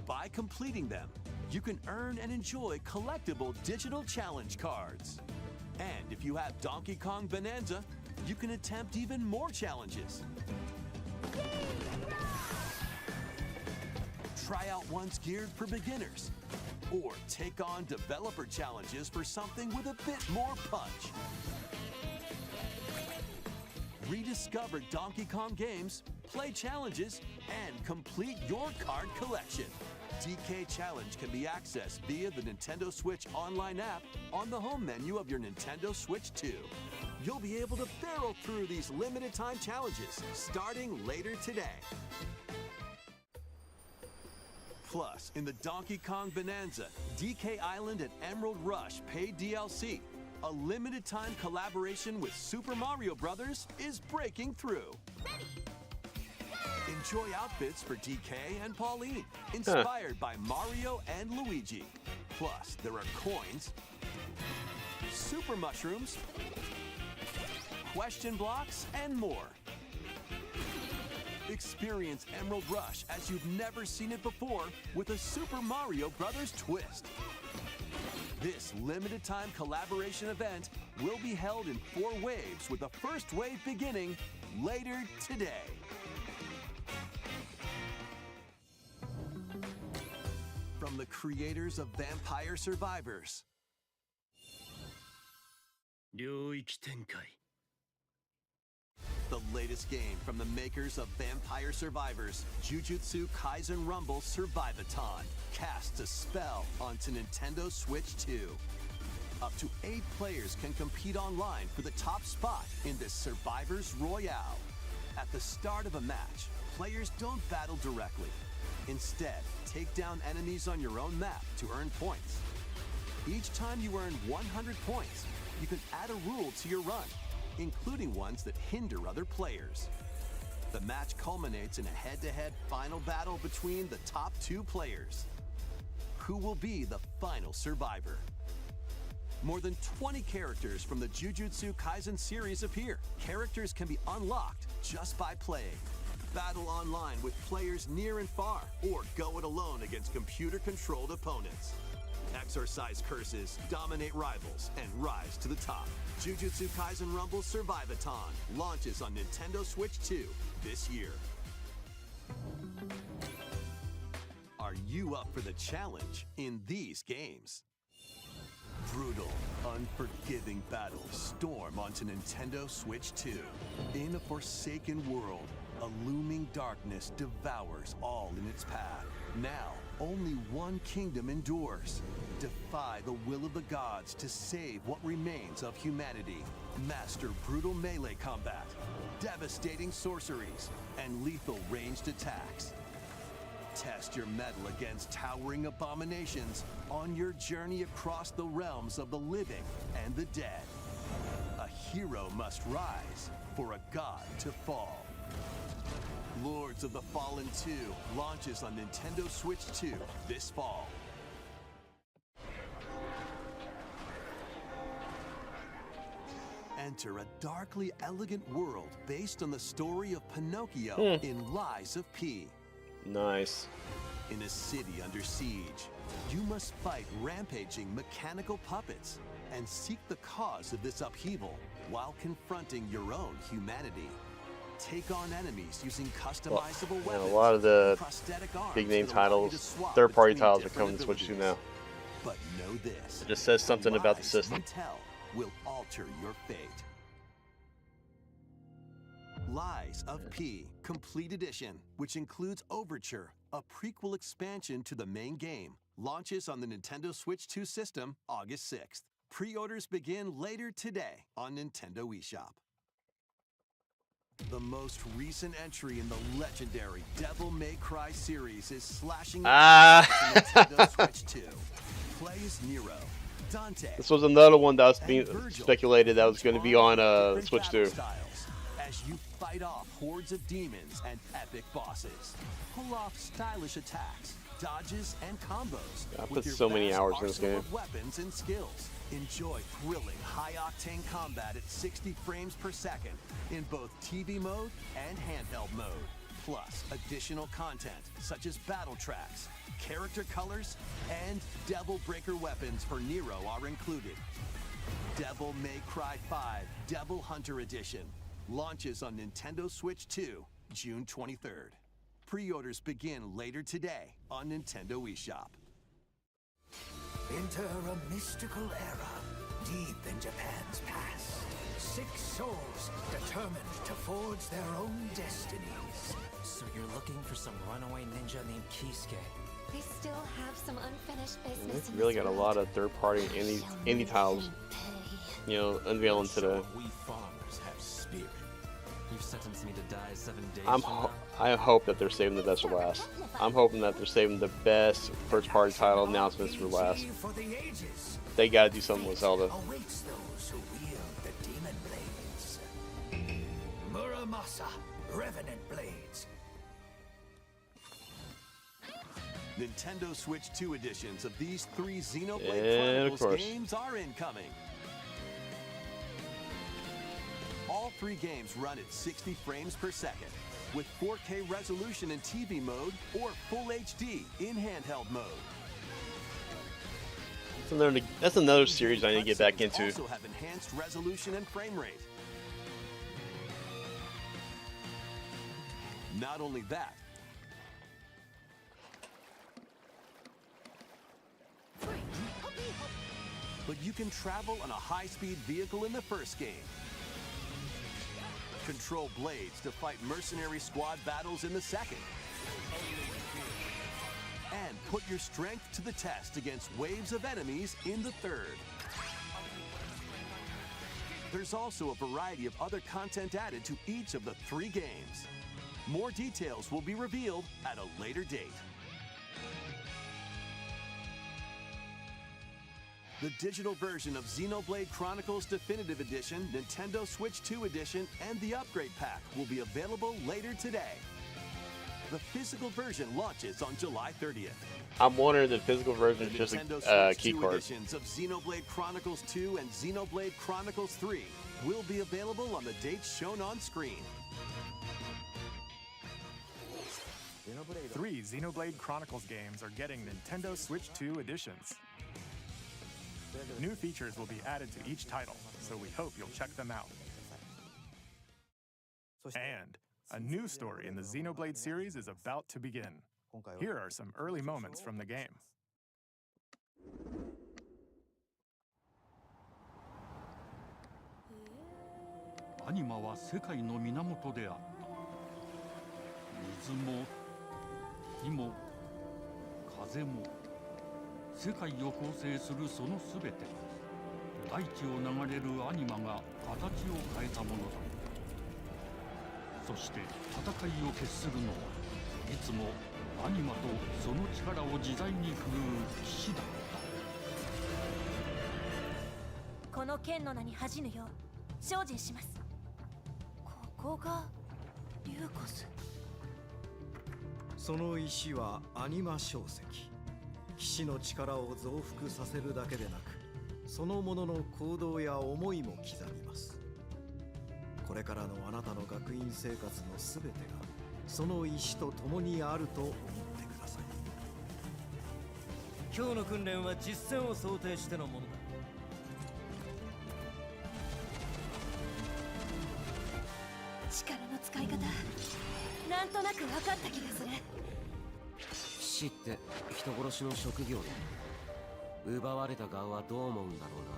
C: By completing them, you can earn and enjoy collectible digital challenge cards. And if you have Donkey Kong Bonanza, you can attempt even more challenges. Try out ones geared for beginners, or take on developer challenges for something with a bit more punch. Rediscover Donkey Kong games, play challenges, and complete your card collection. DK Challenge can be accessed via the Nintendo Switch online app on the home menu of your Nintendo Switch 2. You'll be able to barrel through these limited time challenges starting later today. Plus, in the Donkey Kong Bonanza, DK Island and Emerald Rush paid DLC, a limited time collaboration with Super Mario Bros. Is breaking through. Enjoy outfits for DK and Pauline, inspired by Mario and Luigi. Plus, there are coins, super mushrooms, question blocks, and more. Experience Emerald Rush as you've never seen it before with a Super Mario Bros. Twist. This limited time collaboration event will be held in 4 waves, with the first wave beginning later today. From the creators of Vampire Survivors, the latest game from the makers of Vampire Survivors, Jujutsu Kaisen Rumble Survivathon, casts a spell onto Nintendo Switch 2. Up to 8 players can compete online for the top spot in this Survivors Royale. At the start of a match, players don't battle directly. Instead, take down enemies on your own map to earn points. Each time you earn 100 points, you can add a rule to your run, including ones that hinder other players. The match culminates in a head-to-head final battle between the top 2 players. Who will be the final survivor? More than 20 characters from the Jujutsu Kaisen series appear. Characters can be unlocked just by playing. Battle online with players near and far, or go it alone against computer-controlled opponents. Exorcise curses, dominate rivals, and rise to the top. Jujutsu Kaisen Rumble Survivathon launches on Nintendo Switch 2 this year. Are you up for the challenge in these games? Brutal, unforgiving battles storm onto Nintendo Switch 2. In a forsaken world, a looming darkness devours all in its path. Now, only one kingdom endures. Defy the will of the gods to save what remains of humanity. Master brutal melee combat, devastating sorceries, and lethal ranged attacks. Test your mettle against towering abominations on your journey across the realms of the living and the dead. A hero must rise for a god to fall. Lords of the Fallen 2 launches on Nintendo Switch 2 this fall. Enter a darkly elegant world based on the story of Pinocchio in Lies of P.
A: Nice.
C: In a city under siege, you must fight rampaging mechanical puppets and seek the cause of this upheaval while confronting your own humanity. Take on enemies using customizable weapons.
A: A lot of the
C: prosthetic arms
A: big name
C: that allow you to
A: titles,
C: swap
A: third-party
C: between
A: titles are
C: different
A: coming to Switch 2
C: abilities.
A: now.
C: But know this.
A: It just says something about the
C: lies
A: system.
C: you tell will alter your fate. Lies of P Complete Edition, which includes Overture, a prequel expansion to the main game, launches on the Nintendo Switch 2 system August 6th. Pre-orders begin later today on Nintendo eShop. The most recent entry in the legendary Devil May Cry series is slashing Nintendo Switch 2. Play as Nero, Dante.
A: This was another one that was being
C: Virgil,
A: speculated that was going to be on
C: different
A: Switch
C: battle
A: 2.
C: styles as you fight off hordes of demons and epic bosses. Pull off stylish attacks, dodges, and combos.
A: I
C: with
A: put
C: your
A: so many
C: vast
A: hours in this
C: arsenal
A: game.
C: of weapons and skills. Enjoy thrilling, high-octane combat at 60 frames per second in both TV mode and handheld mode. Plus, additional content such as battle tracks, character colors, and Devil Breaker weapons for Nero are included. Devil May Cry 5 Devil Hunter Edition launches on Nintendo Switch 2, June 23rd. Pre-orders begin later today on Nintendo eShop.
K: Enter a mystical era deep in Japan's past. 6 souls determined to forge their own destinies.
L: So you're looking for some runaway ninja named Kisuke?
M: They still have some unfinished business.
A: They've really got a lot of third-party indie titles, you know, unveiling today.
L: We farmers have spirit. You've sentenced me to die 7 days.
A: I hope that they're saving the best for last. I'm hoping that they're saving the best first-party title announcements for last. They gotta do something with Zelda.
K: Awaits those who wield the demon blades. Muramasa, Revenant Blades.
C: Nintendo Switch 2 editions of these 3 Xenoblade Chronicles games are incoming. All 3 games run at 60 frames per second, with 4K resolution in TV mode or Full HD in handheld mode.
A: That's another series I need to get back into.
C: Also have enhanced resolution and frame rate. Not only that, but you can travel on a high-speed vehicle in the first game. Control blades to fight mercenary squad battles in the second. And put your strength to the test against waves of enemies in the third. There's also a variety of other content added to each of the 3 games. More details will be revealed at a later date. The digital version of Xenoblade Chronicles Definitive Edition, Nintendo Switch 2 Edition, and the Upgrade Pack will be available later today. The physical version launches on July 30th.
A: I'm wondering if the physical version is just a key card.
C: Editions of Xenoblade Chronicles 2 and Xenoblade Chronicles 3 will be available on the dates shown on screen.
F: 3 Xenoblade Chronicles games are getting Nintendo Switch 2 editions. New features will be added to each title, so we hope you'll check them out. And a new story in the Xenoblade series is about to begin. Here are some early moments from the game.
N: アニマは世界の源であった。水も火も風も世界を構成するそのすべてが大地を流れるアニマが形を変えたものだ。そして戦いを決するのはいつもアニマとその力を自在に振るう騎士だった。
H: この剣の名に恥じぬよう精進します。ここがリューコス。
O: その石はアニマ晶石。騎士の力を増幅させるだけでなく、そのものの行動や思いも刻みます。これからのあなたの学院生活のすべてがその石と共にあると思ってください。
P: 今日の訓練は実戦を想定してのものだ。
H: 力の使い方、なんとなく分かった気がする。
L: 騎士って人殺しの職業だ。奪われた側はどう思うんだろうな。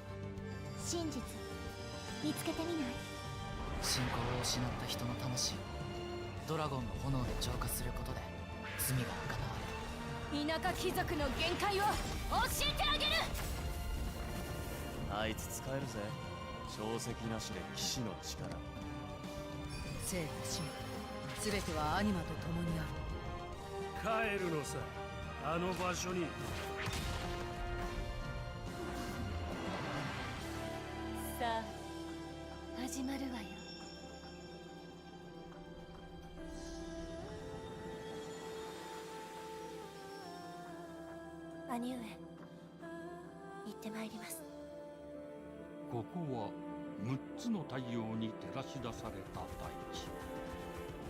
M: 真実見つけてみない？
Q: 信仰を失った人の魂をドラゴンの炎で浄化することで罪が贖われる。
H: 田舎貴族の限界を教えてあげる。
P: あいつ使えるぜ。証石なしで騎士の力。
J: 生と死も全てはアニマと共にある。
P: 帰るのさ、あの場所に。
H: さあ始まるわよ。兄上、行ってまいります。
N: ここは6つの太陽に照らし出された大地。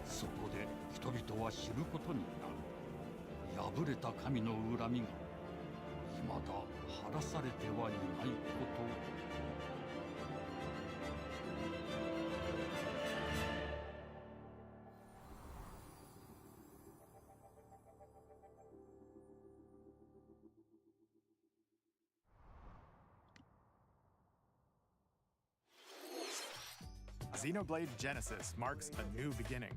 N: そこで人々は知ることになる。破れた神の恨みが未だ晴らされてはいないこと。
F: Xenoblade Genesis marks a new beginning.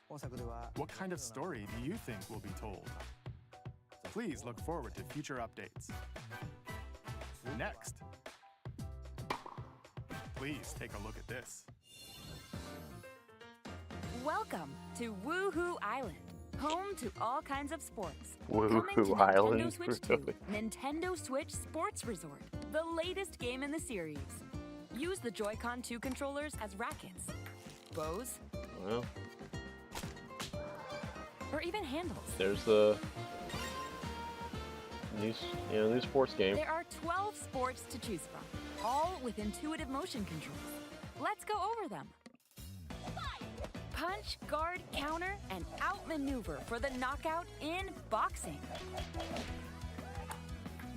F: What kind of story do you think will be told? Please look forward to future updates. Next, please take a look at this.
R: Welcome to Woohoo Island, home to all kinds of sports. Coming to
A: Woohoo
R: Nintendo
A: Island?
R: Switch 2, Nintendo Switch Sports Resort, the latest game in the series. Use the Joy-Con 2 controllers as rackets, bows,
A: Well,
R: or even handles.
A: there's the new sports game.
R: There are 12 sports to choose from, all with intuitive motion controls. Let's go over them. Punch, guard, counter, and outmaneuver for the knockout in boxing.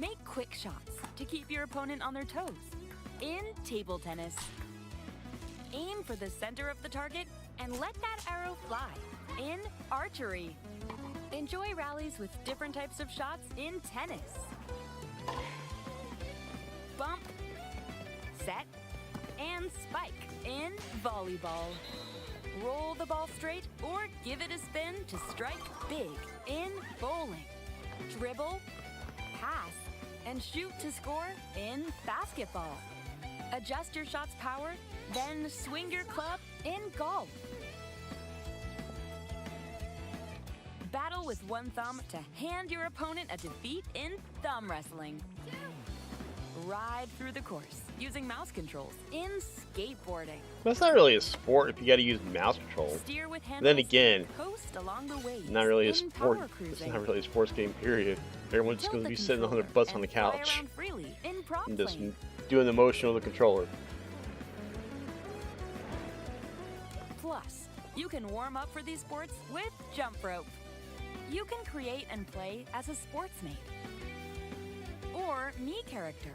R: Make quick shots to keep your opponent on their toes in table tennis. Aim for the center of the target and let that arrow fly in archery. Enjoy rallies with different types of shots in tennis. Bump, set, and spike in volleyball. Roll the ball straight or give it a spin to strike big in bowling. Dribble, pass, and shoot to score in basketball. Adjust your shot's power, then swing your club in golf. Battle with one thumb to hand your opponent a defeat in thumb wrestling. Ride through the course using mouse controls in skateboarding.
A: That's not really a sport if you got to use mouse control.
R: Steer with
A: Then
R: handles,
A: again,
R: coast along the waves
A: not really a
R: in
A: sport.
R: power
A: It's
R: cruising.
A: not really a sports game. Period. Everyone's just going to be sitting on their butts on the
R: Fly
A: couch
R: around freely in prop
A: and just
R: plane.
A: doing the motion of the controller.
R: Plus, you can warm up for these sports with jump rope. You can create and play as a sportsmate or Mii character.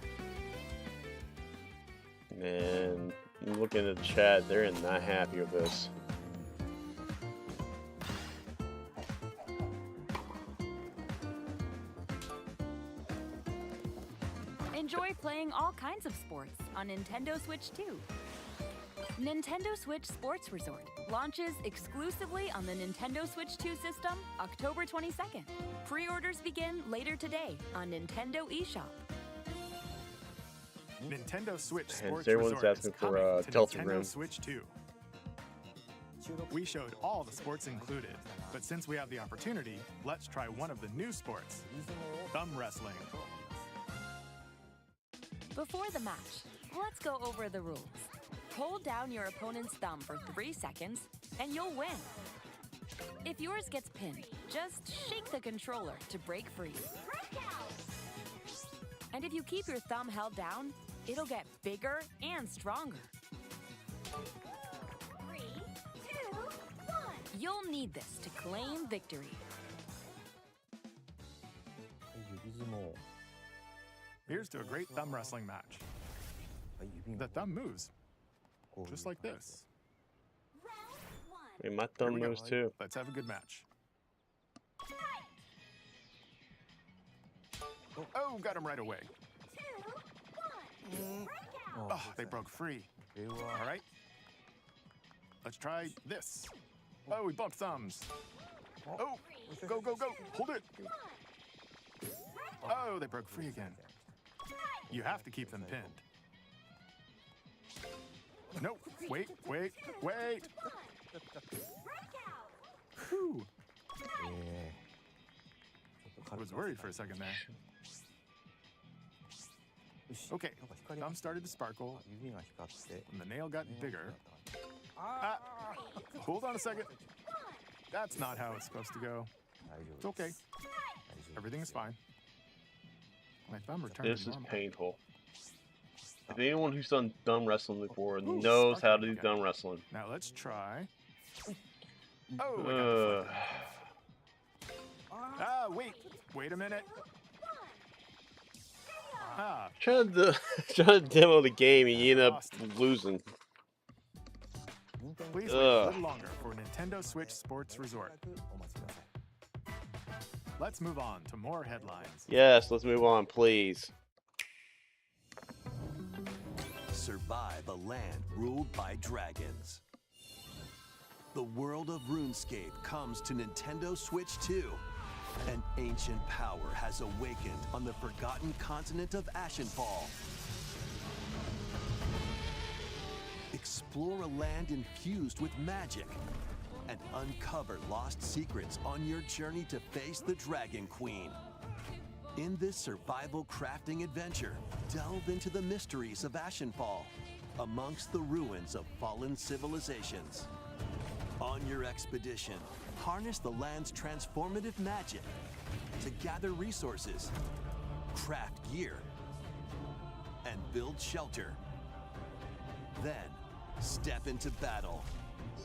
A: And looking at the chat, they're not happy with this.
R: Enjoy playing all kinds of sports on Nintendo Switch 2. Nintendo Switch Sports Resort launches exclusively on the Nintendo Switch 2 system October 22nd. Pre-orders begin later today on Nintendo eShop.
F: Nintendo Switch
A: And
F: Sports
A: everyone's
F: Resort
A: asking
F: is
A: for,
F: coming to
A: Delta
F: Nintendo
A: Room.
F: Switch 2. We showed all the sports included, but since we have the opportunity, let's try one of the new sports, thumb wrestling.
R: Before the match, let's go over the rules. Hold down your opponent's thumb for 3 seconds, and you'll win. If yours gets pinned, just shake the controller to break free. And if you keep your thumb held down, it'll get bigger and stronger.
M: 3, 2, 1.
R: You'll need this to claim victory.
F: Here's to a great thumb wrestling match. The thumb moves, just like this.
A: Hey, my
F: Here
A: thumb
F: we go.
A: moves too.
F: Let's have a good match. Oh, got him right away. Oh, they broke free. All right. Let's try this. Oh, we bumped thumbs. Oh, go, go, go. Hold it. Oh, they broke free again. You have to keep them pinned. No, wait, wait, wait. Whew. I was worried for a second there. Okay, thumb started to sparkle, and the nail got bigger. Ah, hold on a second. That's not how it's supposed to go. It's okay. Everything is fine. My thumb returned
A: This
F: to
A: is
F: normal.
A: painful. If anyone who's done thumb wrestling before knows how to do thumb wrestling.
F: Now let's try Oh, I got deflected. Ah, wait a minute. Ah,
A: Trying to demo the game and you end up losing.
F: please wait a little longer for Nintendo Switch Sports Resort. Let's move on to more headlines.
A: Yes, let's move on, please.
C: Survive a land ruled by dragons. The world of RuneScape comes to Nintendo Switch 2. An ancient power has awakened on the forgotten continent of Ashenfall. Explore a land infused with magic and uncover lost secrets on your journey to face the Dragon Queen. In this survival crafting adventure, delve into the mysteries of Ashenfall, amongst the ruins of fallen civilizations. On your expedition, harness the land's transformative magic to gather resources, craft gear, and build shelter. Then, step into battle,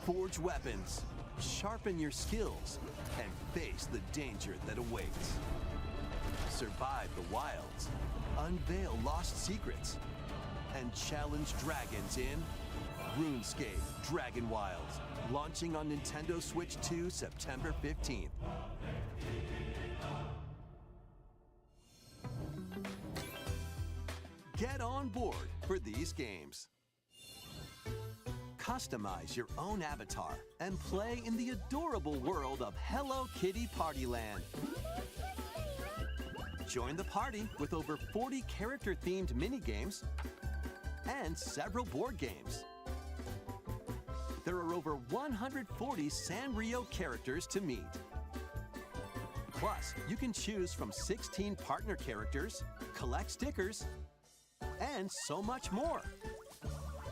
C: forge weapons, sharpen your skills, and face the danger that awaits. Survive the wilds, unveil lost secrets, and challenge dragons in RuneScape Dragon Wilds, launching on Nintendo Switch 2 September 15th. Get on board for these games. Customize your own avatar and play in the adorable world of Hello Kitty Partyland. Join the party with over 40 character-themed mini-games and several board games. There are over 140 Sanrio characters to meet. Plus, you can choose from 16 partner characters, collect stickers, and so much more.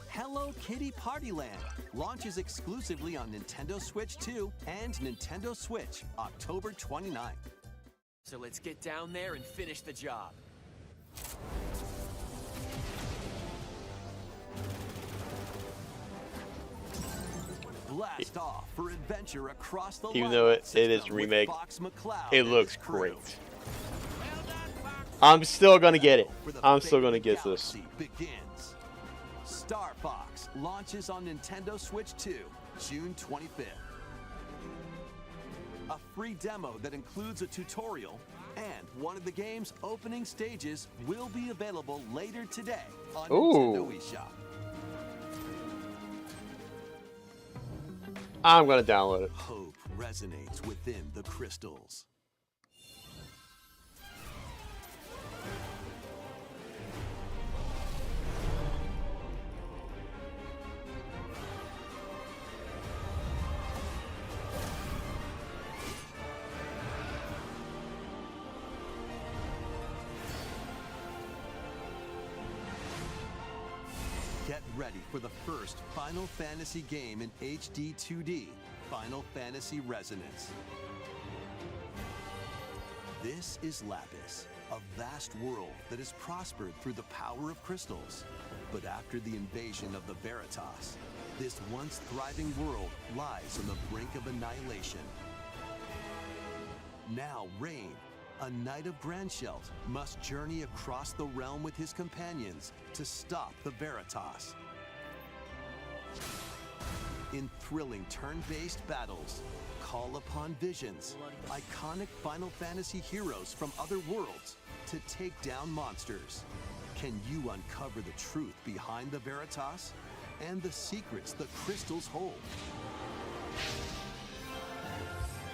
C: Hello Kitty Partyland launches exclusively on Nintendo Switch 2 and Nintendo Switch October 29th.
S: So let's get down there and finish the job.
C: Blast off for adventure across the
A: Even though it is a remake, it looks great. I'm still gonna get it. I'm still gonna get this.
C: Begins. Star Fox launches on Nintendo Switch 2, June 25th. A free demo that includes a tutorial and one of the game's opening stages will be available later today on Nintendo eShop.
A: I'm gonna download it.
C: Hope resonates within the crystals. Get ready for the first Final Fantasy game in HD 2D, Final Fantasy Resonance. This is Lapis, a vast world that has prospered through the power of crystals. But after the invasion of the Veritas, this once thriving world lies on the brink of annihilation. Now Rain, a knight of Grandshelt, must journey across the realm with his companions to stop the Veritas. In thrilling turn-based battles, call upon visions, iconic Final Fantasy heroes from other worlds to take down monsters. Can you uncover the truth behind the Veritas and the secrets the crystals hold?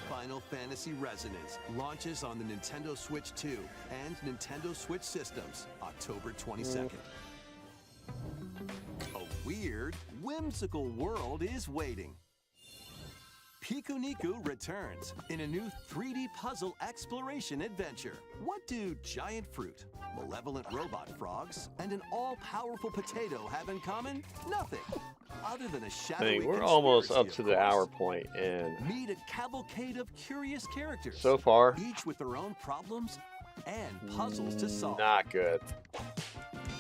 C: Final Fantasy Resonance launches on the Nintendo Switch 2 and Nintendo Switch systems October 22nd. A weird, whimsical world is waiting. Pikuniku returns in a new 3D puzzle exploration adventure. What do giant fruit, malevolent robot frogs, and an all-powerful potato have in common? Nothing. Other than a shadowy
A: We're almost up
C: conspiracy,
A: to
C: of
A: the hour
C: course.
A: point, and
C: Meet a cavalcade of curious characters.
A: so far,
C: Each with their own problems and puzzles to solve.
A: not good.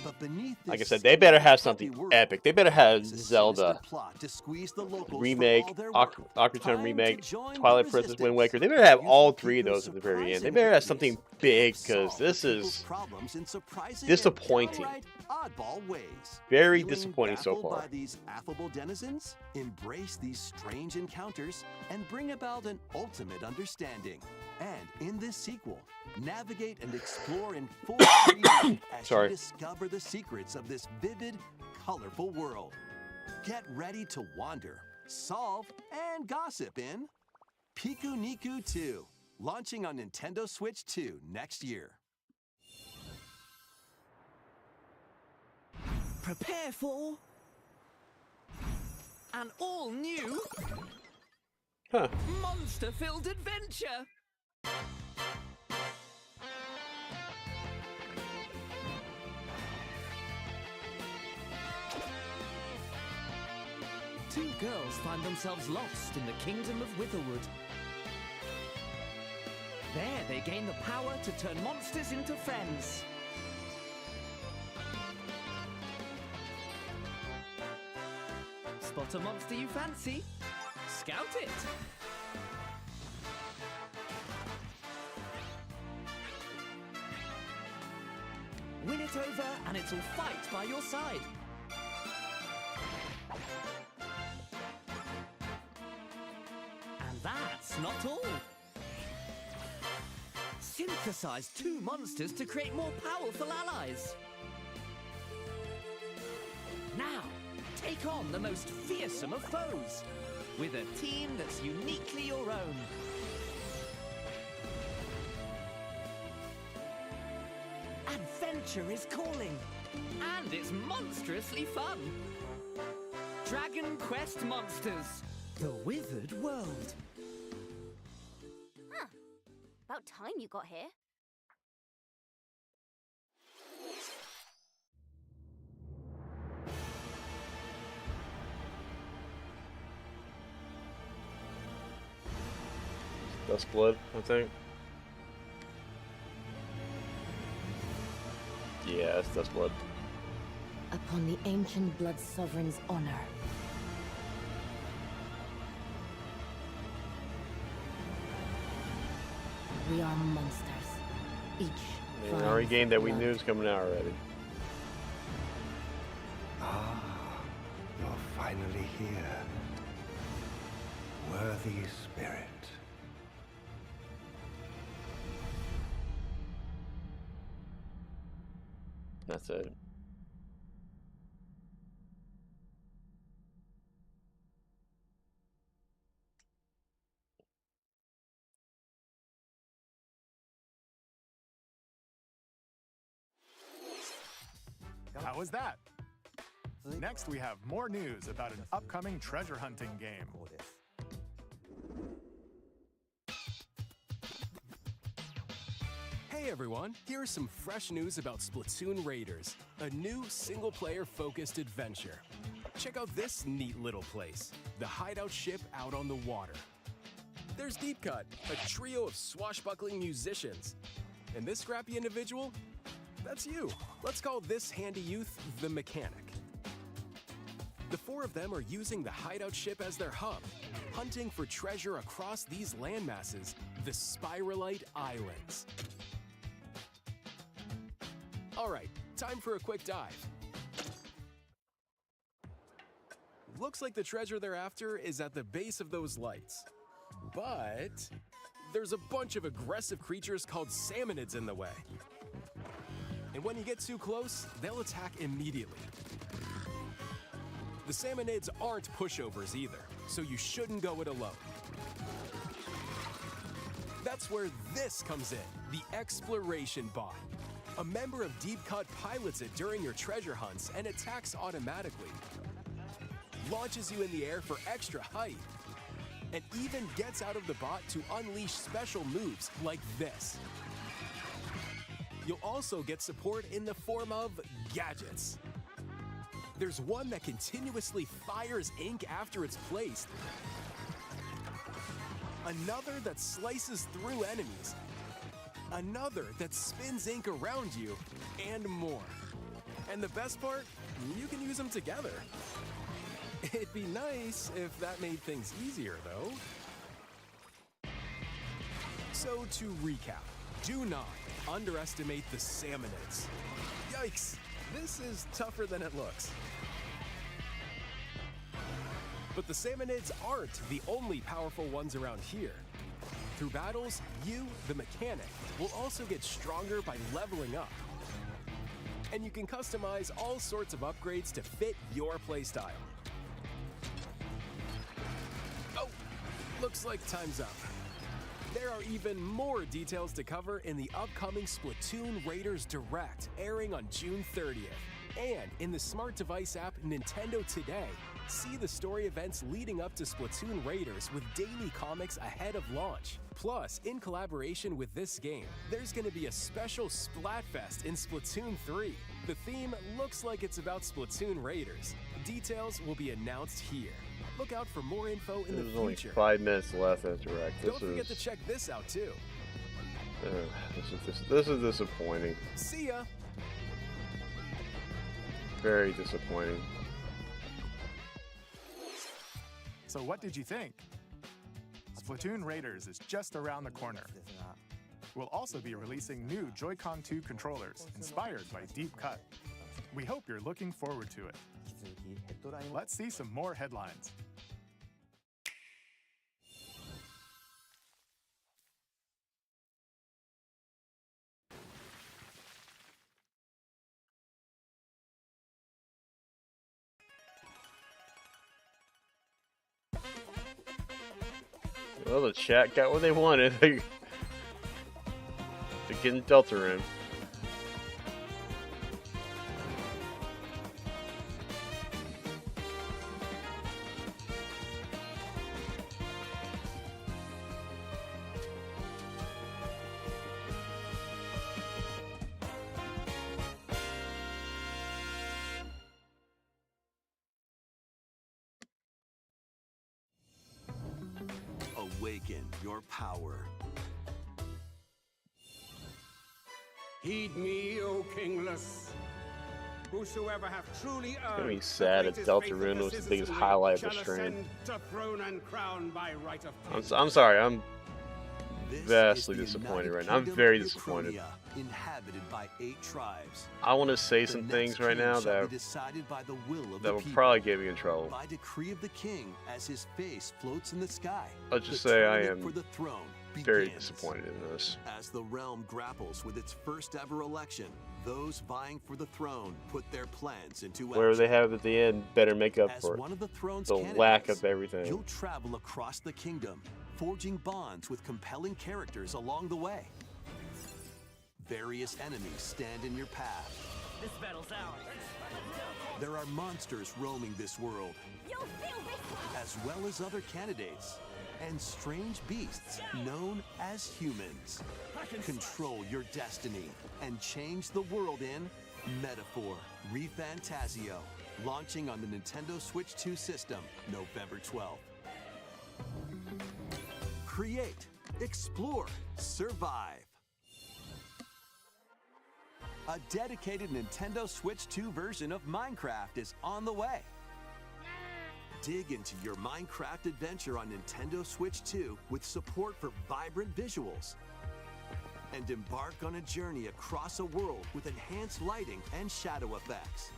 C: But beneath this
A: Like I said, they better have something
C: world,
A: epic. They better have
C: is a
A: Zelda
C: sinister plot to squeeze the locals
A: remake,
C: for all their work.
A: Ocarina
C: Time
A: remake,
C: to join the
A: Twilight Princess, Wind Waker. They better have all three of those at the very end. They better have something big, because this is
C: problems in surprising
A: disappointing.
C: and downright oddball ways.
A: Very
C: Feeling
A: disappointing so
C: baffled
A: far.
C: By these affable denizens, embrace these strange encounters and bring about an ultimate understanding. And in this sequel, navigate and explore in full freedom as you discover the secrets of this vivid, colorful world. Get ready to wander, solve, and gossip in Piku Niku 2, launching on Nintendo Switch 2 next year.
K: Prepare for an all-new monster-filled adventure. Two girls find themselves lost in the kingdom of Witherwood. There they gain the power to turn monsters into friends. Spot a monster you fancy? Scout it! Win it over and it'll fight by your side. And that's not all. Synthesize two monsters to create more powerful allies. Now, take on the most fearsome of foes with a team that's uniquely your own. Adventure is calling, and it's monstrously fun. Dragon Quest Monsters, the Withered World.
H: Huh. About time you got here.
A: Duskblood, I think. Yeah, it's Duskblood.
H: Upon the ancient blood sovereign's honor. We are monsters. Each
A: An already game that we knew was coming out already.
I: Ah, you're finally here. Worthy spirit.
A: That's it.
F: How was that? Next, we have more news about an upcoming treasure hunting game.
T: Hey everyone, here is some fresh news about Splatoon Raiders, a new single-player focused adventure. Check out this neat little place, the hideout ship out on the water. There's Deep Cut, a trio of swashbuckling musicians. And this scrappy individual? That's you. Let's call this handy youth the Mechanic. The four of them are using the hideout ship as their hub, hunting for treasure across these landmasses, the Spiralite Islands. All right, time for a quick dive. Looks like the treasure they're after is at the base of those lights. But there's a bunch of aggressive creatures called salmonids in the way. And when you get too close, they'll attack immediately. The salmonids aren't pushovers either, so you shouldn't go it alone. That's where this comes in, the Exploration Bot. A member of Deep Cut pilots it during your treasure hunts and attacks automatically. Launches you in the air for extra height. And even gets out of the bot to unleash special moves like this. You'll also get support in the form of gadgets. There's one that continuously fires ink after it's placed. Another that slices through enemies. Another that spins ink around you, and more. And the best part, you can use them together. It'd be nice if that made things easier, though. So to recap, do not underestimate the Salmonids. Yikes, this is tougher than it looks. But the Salmonids aren't the only powerful ones around here. Through battles, you, the mechanic, will also get stronger by leveling up. And you can customize all sorts of upgrades to fit your playstyle. Oh, looks like time's up. There are even more details to cover in the upcoming Splatoon Raiders Direct, airing on June 30th. And in the smart device app Nintendo Today, see the story events leading up to Splatoon Raiders with daily comics ahead of launch. Plus, in collaboration with this game, there's going to be a special Splatfest in Splatoon 3. The theme looks like it's about Splatoon Raiders. Details will be announced here. Look out for more info in the
A: There's only
T: future.
A: 5 minutes left in Direct.
T: Don't forget to check this out too.
A: This is disappointing.
T: See ya!
A: Very disappointing.
F: So what did you think? Splatoon Raiders is just around the corner. We'll also be releasing new Joy-Con 2 controllers inspired by Deep Cut. We hope you're looking forward to it. Let's see some more headlines.
A: Well, the chat got what they wanted. They're getting Deltarune.
C: Awaken your power.
U: Heed me, O kingless. Whosoever hath truly
A: It's gonna be
U: earned
A: sad
U: the
A: if
U: greatest
A: Deltarune
U: faith
A: was
U: of
A: the biggest
U: citizenry
A: highlight of the
U: shall
A: stream.
U: ascend to throne and crown by right of
A: I'm sorry, I'm
C: This
A: vastly
C: is the
A: disappointed
C: United
A: right now. I'm
C: Kingdom
A: very
C: of
A: disappointed.
C: Uchronia, inhabited by 8 tribes.
A: I want to say
C: The
A: some
C: next
A: things right
C: king
A: now
C: shall
A: that
C: be decided by the will of
A: that
C: the
A: will
C: people,
A: probably get me in trouble.
C: by decree of the king, as his face floats in the sky.
A: I'll just
C: The
A: say I
C: tournament
A: am
C: for the throne
A: very
C: begins.
A: disappointed in this.
C: As the realm grapples with its first ever election, those vying for the throne put their plans into
A: Whatever
C: action.
A: they have at the end better make up
C: As
A: for it.
C: one of the throne's
A: The
C: candidates,
A: lack of everything.
C: You'll travel across the kingdom, forging bonds with compelling characters along the way. Various enemies stand in your path.
D: This battle's ours.
C: There are monsters roaming this world, as well as other candidates, and strange beasts known as humans. Control your destiny and change the world in Metaphor ReFantazio, launching on the Nintendo Switch 2 system November 12th. Create, explore, survive. A dedicated Nintendo Switch 2 version of Minecraft is on the way. Dig into your Minecraft adventure on Nintendo Switch 2 with support for vibrant visuals. And embark on a journey across a world with enhanced lighting and shadow effects.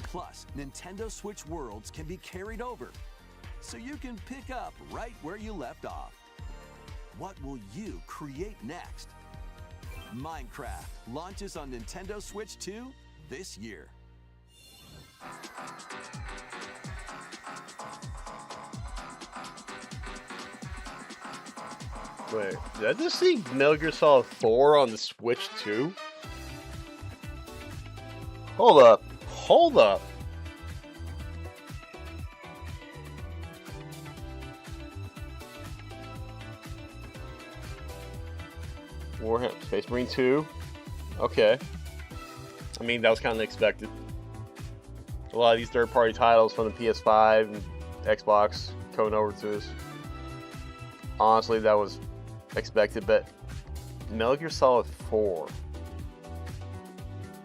C: Plus, Nintendo Switch worlds can be carried over, so you can pick up right where you left off. What will you create next? Minecraft launches on Nintendo Switch 2 this year.
A: Wait, did I just see Metal Gear Solid 4 on the Switch 2? Hold up. Hold up. Warhammer Space Marine 2. Okay. I mean, that was kind of expected. A lot of these third-party titles from the PS5 and Xbox coming over to us. Honestly, that was expected, but Metal Gear Solid 4.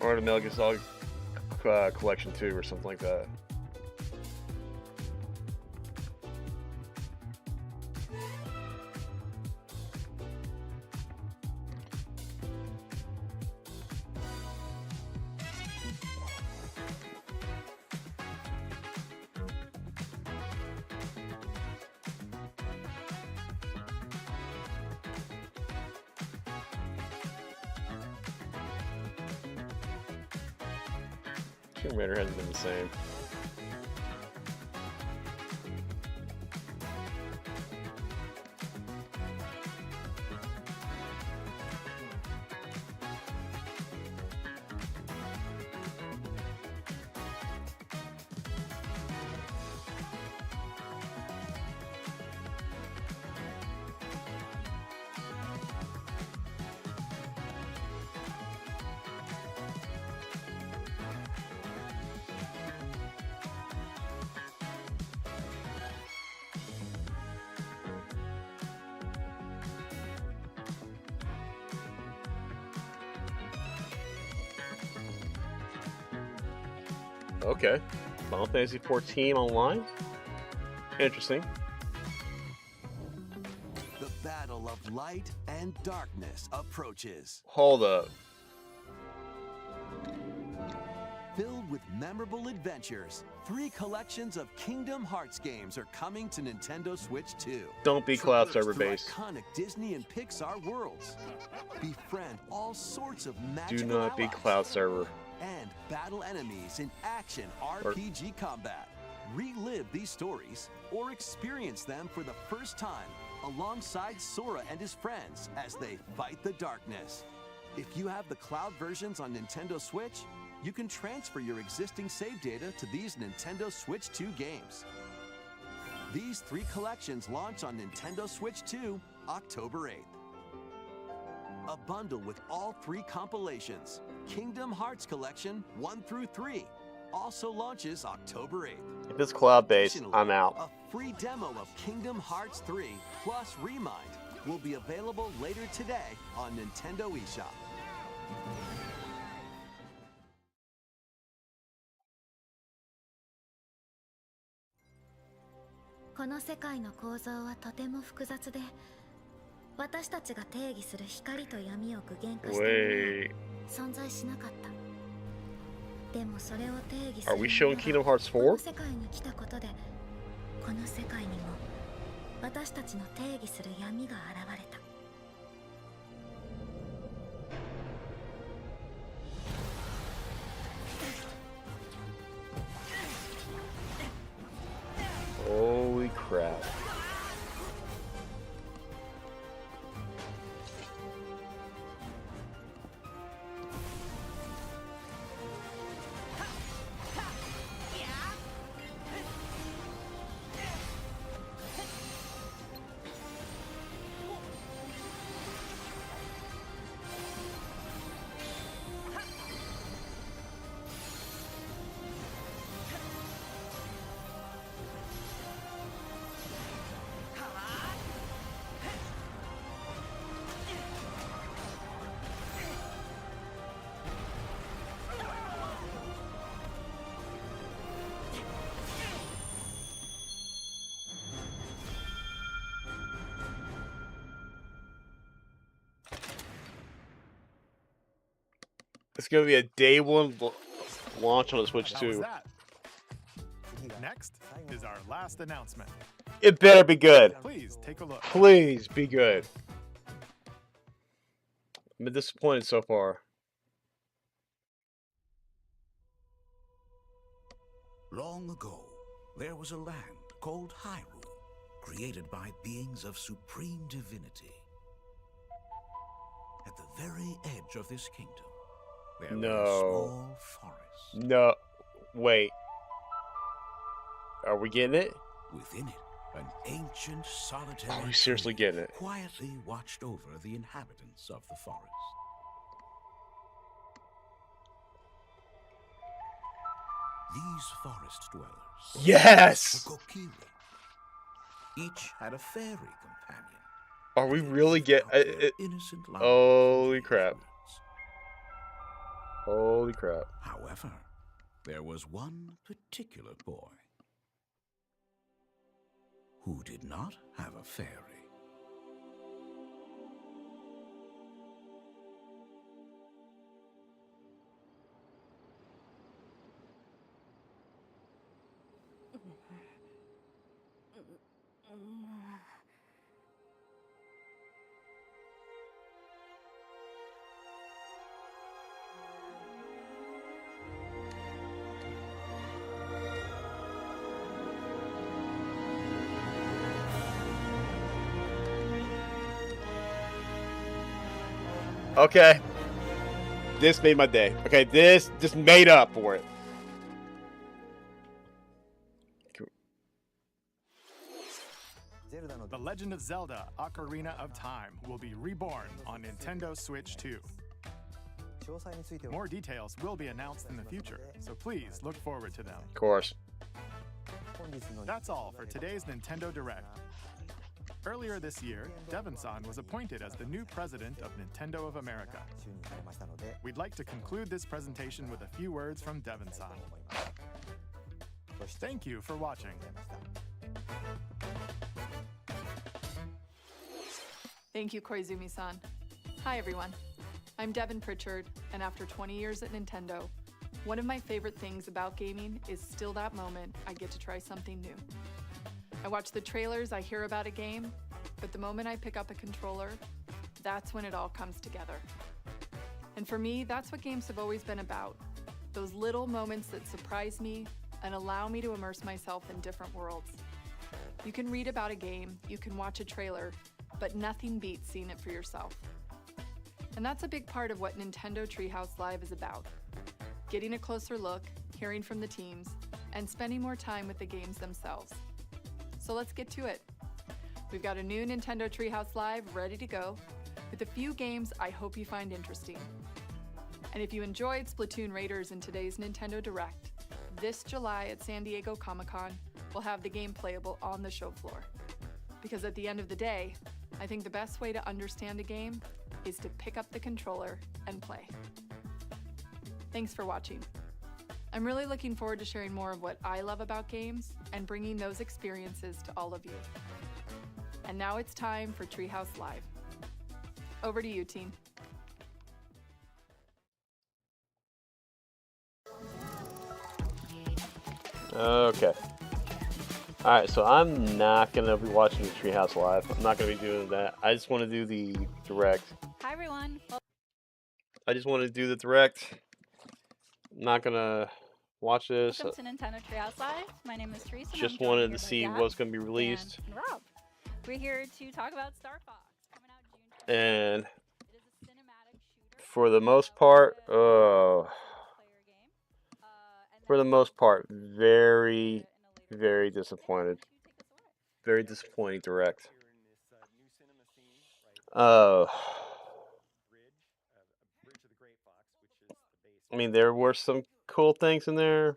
A: Or the Metal Gear Solid Collection 2 or something like that. Tomb Raider hasn't been the same. Okay. Final Fantasy XIV online? Interesting.
C: The battle of light and darkness approaches.
A: Hold up.
C: Filled with memorable adventures, 3 collections of Kingdom Hearts games are coming to Nintendo Switch 2.
A: Don't be cloud server
C: Traverse
A: based.
C: through iconic Disney and Pixar worlds. Befriend all sorts of magical
A: Do not be
C: allies.
A: cloud server.
C: And battle enemies in action RPG combat. Relive these stories or experience them for the first time alongside Sora and his friends as they fight the darkness. If you have the cloud versions on Nintendo Switch, you can transfer your existing save data to these Nintendo Switch 2 games. These 3 collections launch on Nintendo Switch 2 October 8th. A bundle with all 3 compilations, Kingdom Hearts Collection 1 through 3, also launches October 8th.
A: If it's cloud based,
C: Additionally,
A: I'm out.
C: A free demo of Kingdom Hearts 3 plus Remind will be available later today on Nintendo eShop.
H: This worldの構造はとても複雑で、私たちが定義する光と闇を具現化したものは存在しなかった。でもそれを定義する
A: Are we showing Kingdom Hearts
H: この
A: 4?
H: 世界に来たことで、この世界にも私たちの定義する闇が現れた。
A: Holy crap. It's gonna be a day 1 launch on the Switch 2.
F: Next is our last announcement.
A: It better be good.
F: Please take a look.
A: Please be good. I've been disappointed so far.
K: Long ago, there was a land called Hyrule, created by beings of supreme divinity. At the very edge of this kingdom, there was a small forest.
A: No. Wait. Are we getting it?
K: Within it, an ancient solitary
A: Are we seriously
K: tree
A: getting it?
K: quietly watched over the inhabitants of the forest. These forest dwellers.
A: Yes!
K: The Kokiri. Each had a fairy companion.
A: Are we really
K: innocent lives.
A: Holy crap. Holy crap.
K: However, there was one particular boy who did not have a fairy.
A: Okay. This made my day. Okay, this just made up for it.
F: The Legend of Zelda: Ocarina of Time will be reborn on Nintendo Switch 2. More details will be announced in the future, so please look forward to them.
A: Of course.
F: That's all for today's Nintendo Direct. Earlier this year, Devon-san was appointed as the new president of Nintendo of America. We'd like to conclude this presentation with a few words from Devon-san. Thank you for watching.
B: Thank you, Koizumi-san. Hi, everyone. I'm Devin Pritchard, and after 20 years at Nintendo, one of my favorite things about gaming is still that moment I get to try something new. I watch the trailers, I hear about a game, but the moment I pick up a controller, that's when it all comes together. And for me, that's what games have always been about. Those little moments that surprise me and allow me to immerse myself in different worlds. You can read about a game, you can watch a trailer, but nothing beats seeing it for yourself. And that's a big part of what Nintendo Treehouse Live is about. Getting a closer look, hearing from the teams, and spending more time with the games themselves. So let's get to it. We've got a new Nintendo Treehouse Live ready to go, with a few games I hope you find interesting. And if you enjoyed Splatoon Raiders in today's Nintendo Direct, this July at San Diego Comic-Con, we'll have the game playable on the show floor. Because at the end of the day, I think the best way to understand a game is to pick up the controller and play. Thanks for watching. I'm really looking forward to sharing more of what I love about games and bringing those experiences to all of you. And now it's time for Treehouse Live. Over to you, team.
A: Okay. Alright, so I'm not going to be watching the Treehouse Live. I'm not going to be doing that. I just want to do the Direct.
V: Hi, everyone.
A: I just want to do the Direct. I'm not going to watch this.
V: Welcome to Nintendo Treehouse Live. My name is Teresa.
A: Just wanted to see what's going to be released.
V: And Rob. We're here to talk about Star Fox. Coming out June 20th.
A: And
V: It is a cinematic shooter.
A: for the most part, very, very disappointed. Very disappointing Direct. I mean, there were some cool things in there,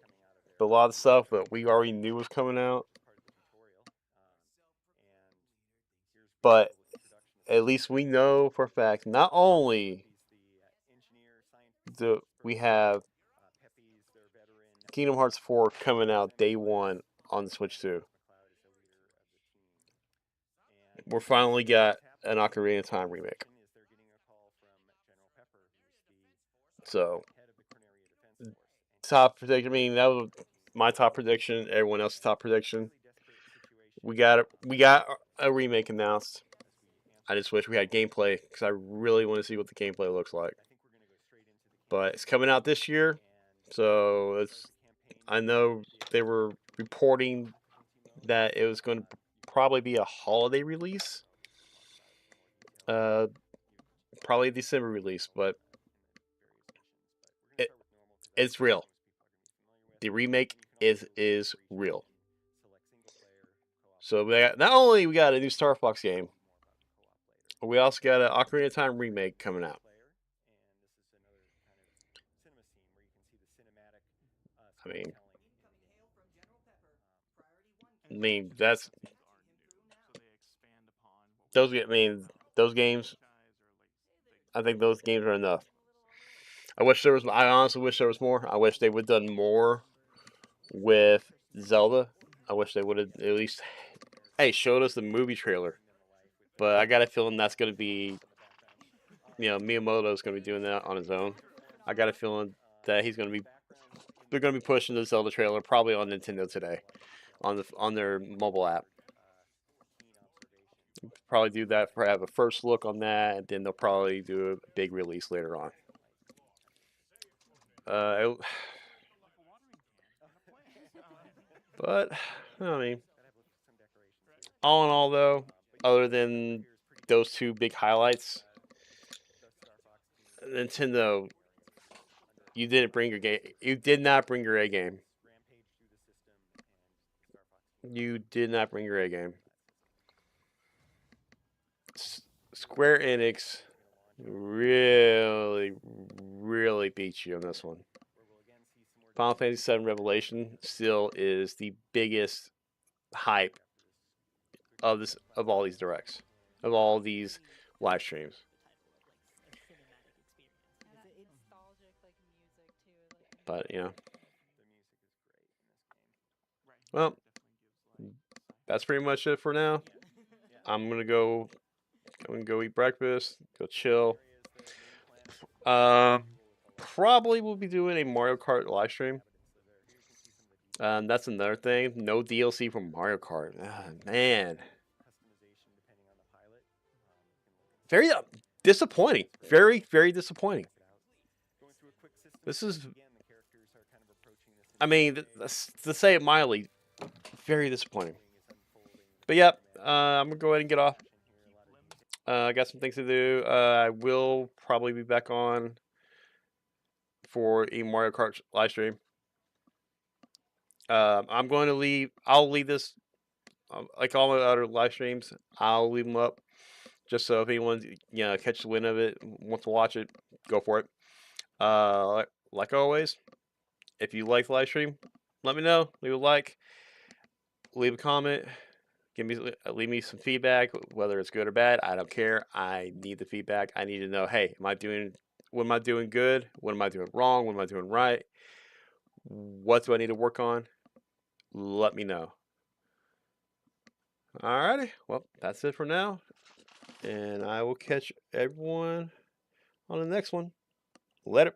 A: but a lot of stuff that we already knew was coming out. But at least we know for a fact, not only do we have Kingdom Hearts 4 coming out day one on the Switch 2. We're finally got an Ocarina of Time remake. So, top prediction. I mean, that was my top prediction. Everyone else's top prediction. We got a remake announced. I just wish we had gameplay because I really want to see what the gameplay looks like. But it's coming out this year, so it's. I know they were reporting that it was going to probably be a holiday release. Probably a December release, but it's real. The remake is real. So not only we got a new Star Fox game, but we also got an Ocarina of Time remake coming out. I mean, that's those. I mean, those games. I think those games are enough. I wish there was. I honestly wish there was more. I wish they would have done more with Zelda. I wish they would have at least, hey, showed us the movie trailer. But I got a feeling that's going to be, Miyamoto's going to be doing that on his own. I got a feeling that they're going to be pushing the Zelda trailer probably on Nintendo today, on their mobile app. Probably do that have a first look on that, and then they'll probably do a big release later on. But I mean, all in all, though, other than those two big highlights, Nintendo, you didn't bring your game. You did not bring your A game. You did not bring your A game. Square Enix really beat you on this one. Final Fantasy VII Revelation still is the biggest hype of all these directs, of all these live streams. But well, that's pretty much it for now. I'm gonna go eat breakfast, go chill. Probably we'll be doing a Mario Kart live stream. That's another thing. No DLC from Mario Kart. Man. Very disappointing. Very, very disappointing. This is, I mean, to say it mildly, very disappointing. But yeah, I'm going to go ahead and get off. I got some things to do. I will probably be back on for a Mario Kart live stream. I'm going to leave. I'll leave this like all my other live streams. I'll leave them up just so if anyone catches the wind of it, wants to watch it, go for it. Like always, if you like the live stream, let me know. Leave a like, leave a comment, leave me some feedback, whether it's good or bad. I don't care. I need the feedback. I need to know, hey, what am I doing good? What am I doing wrong? What am I doing right? What do I need to work on? Let me know. Alrighty. Well, that's it for now. And I will catch everyone on the next one. Later.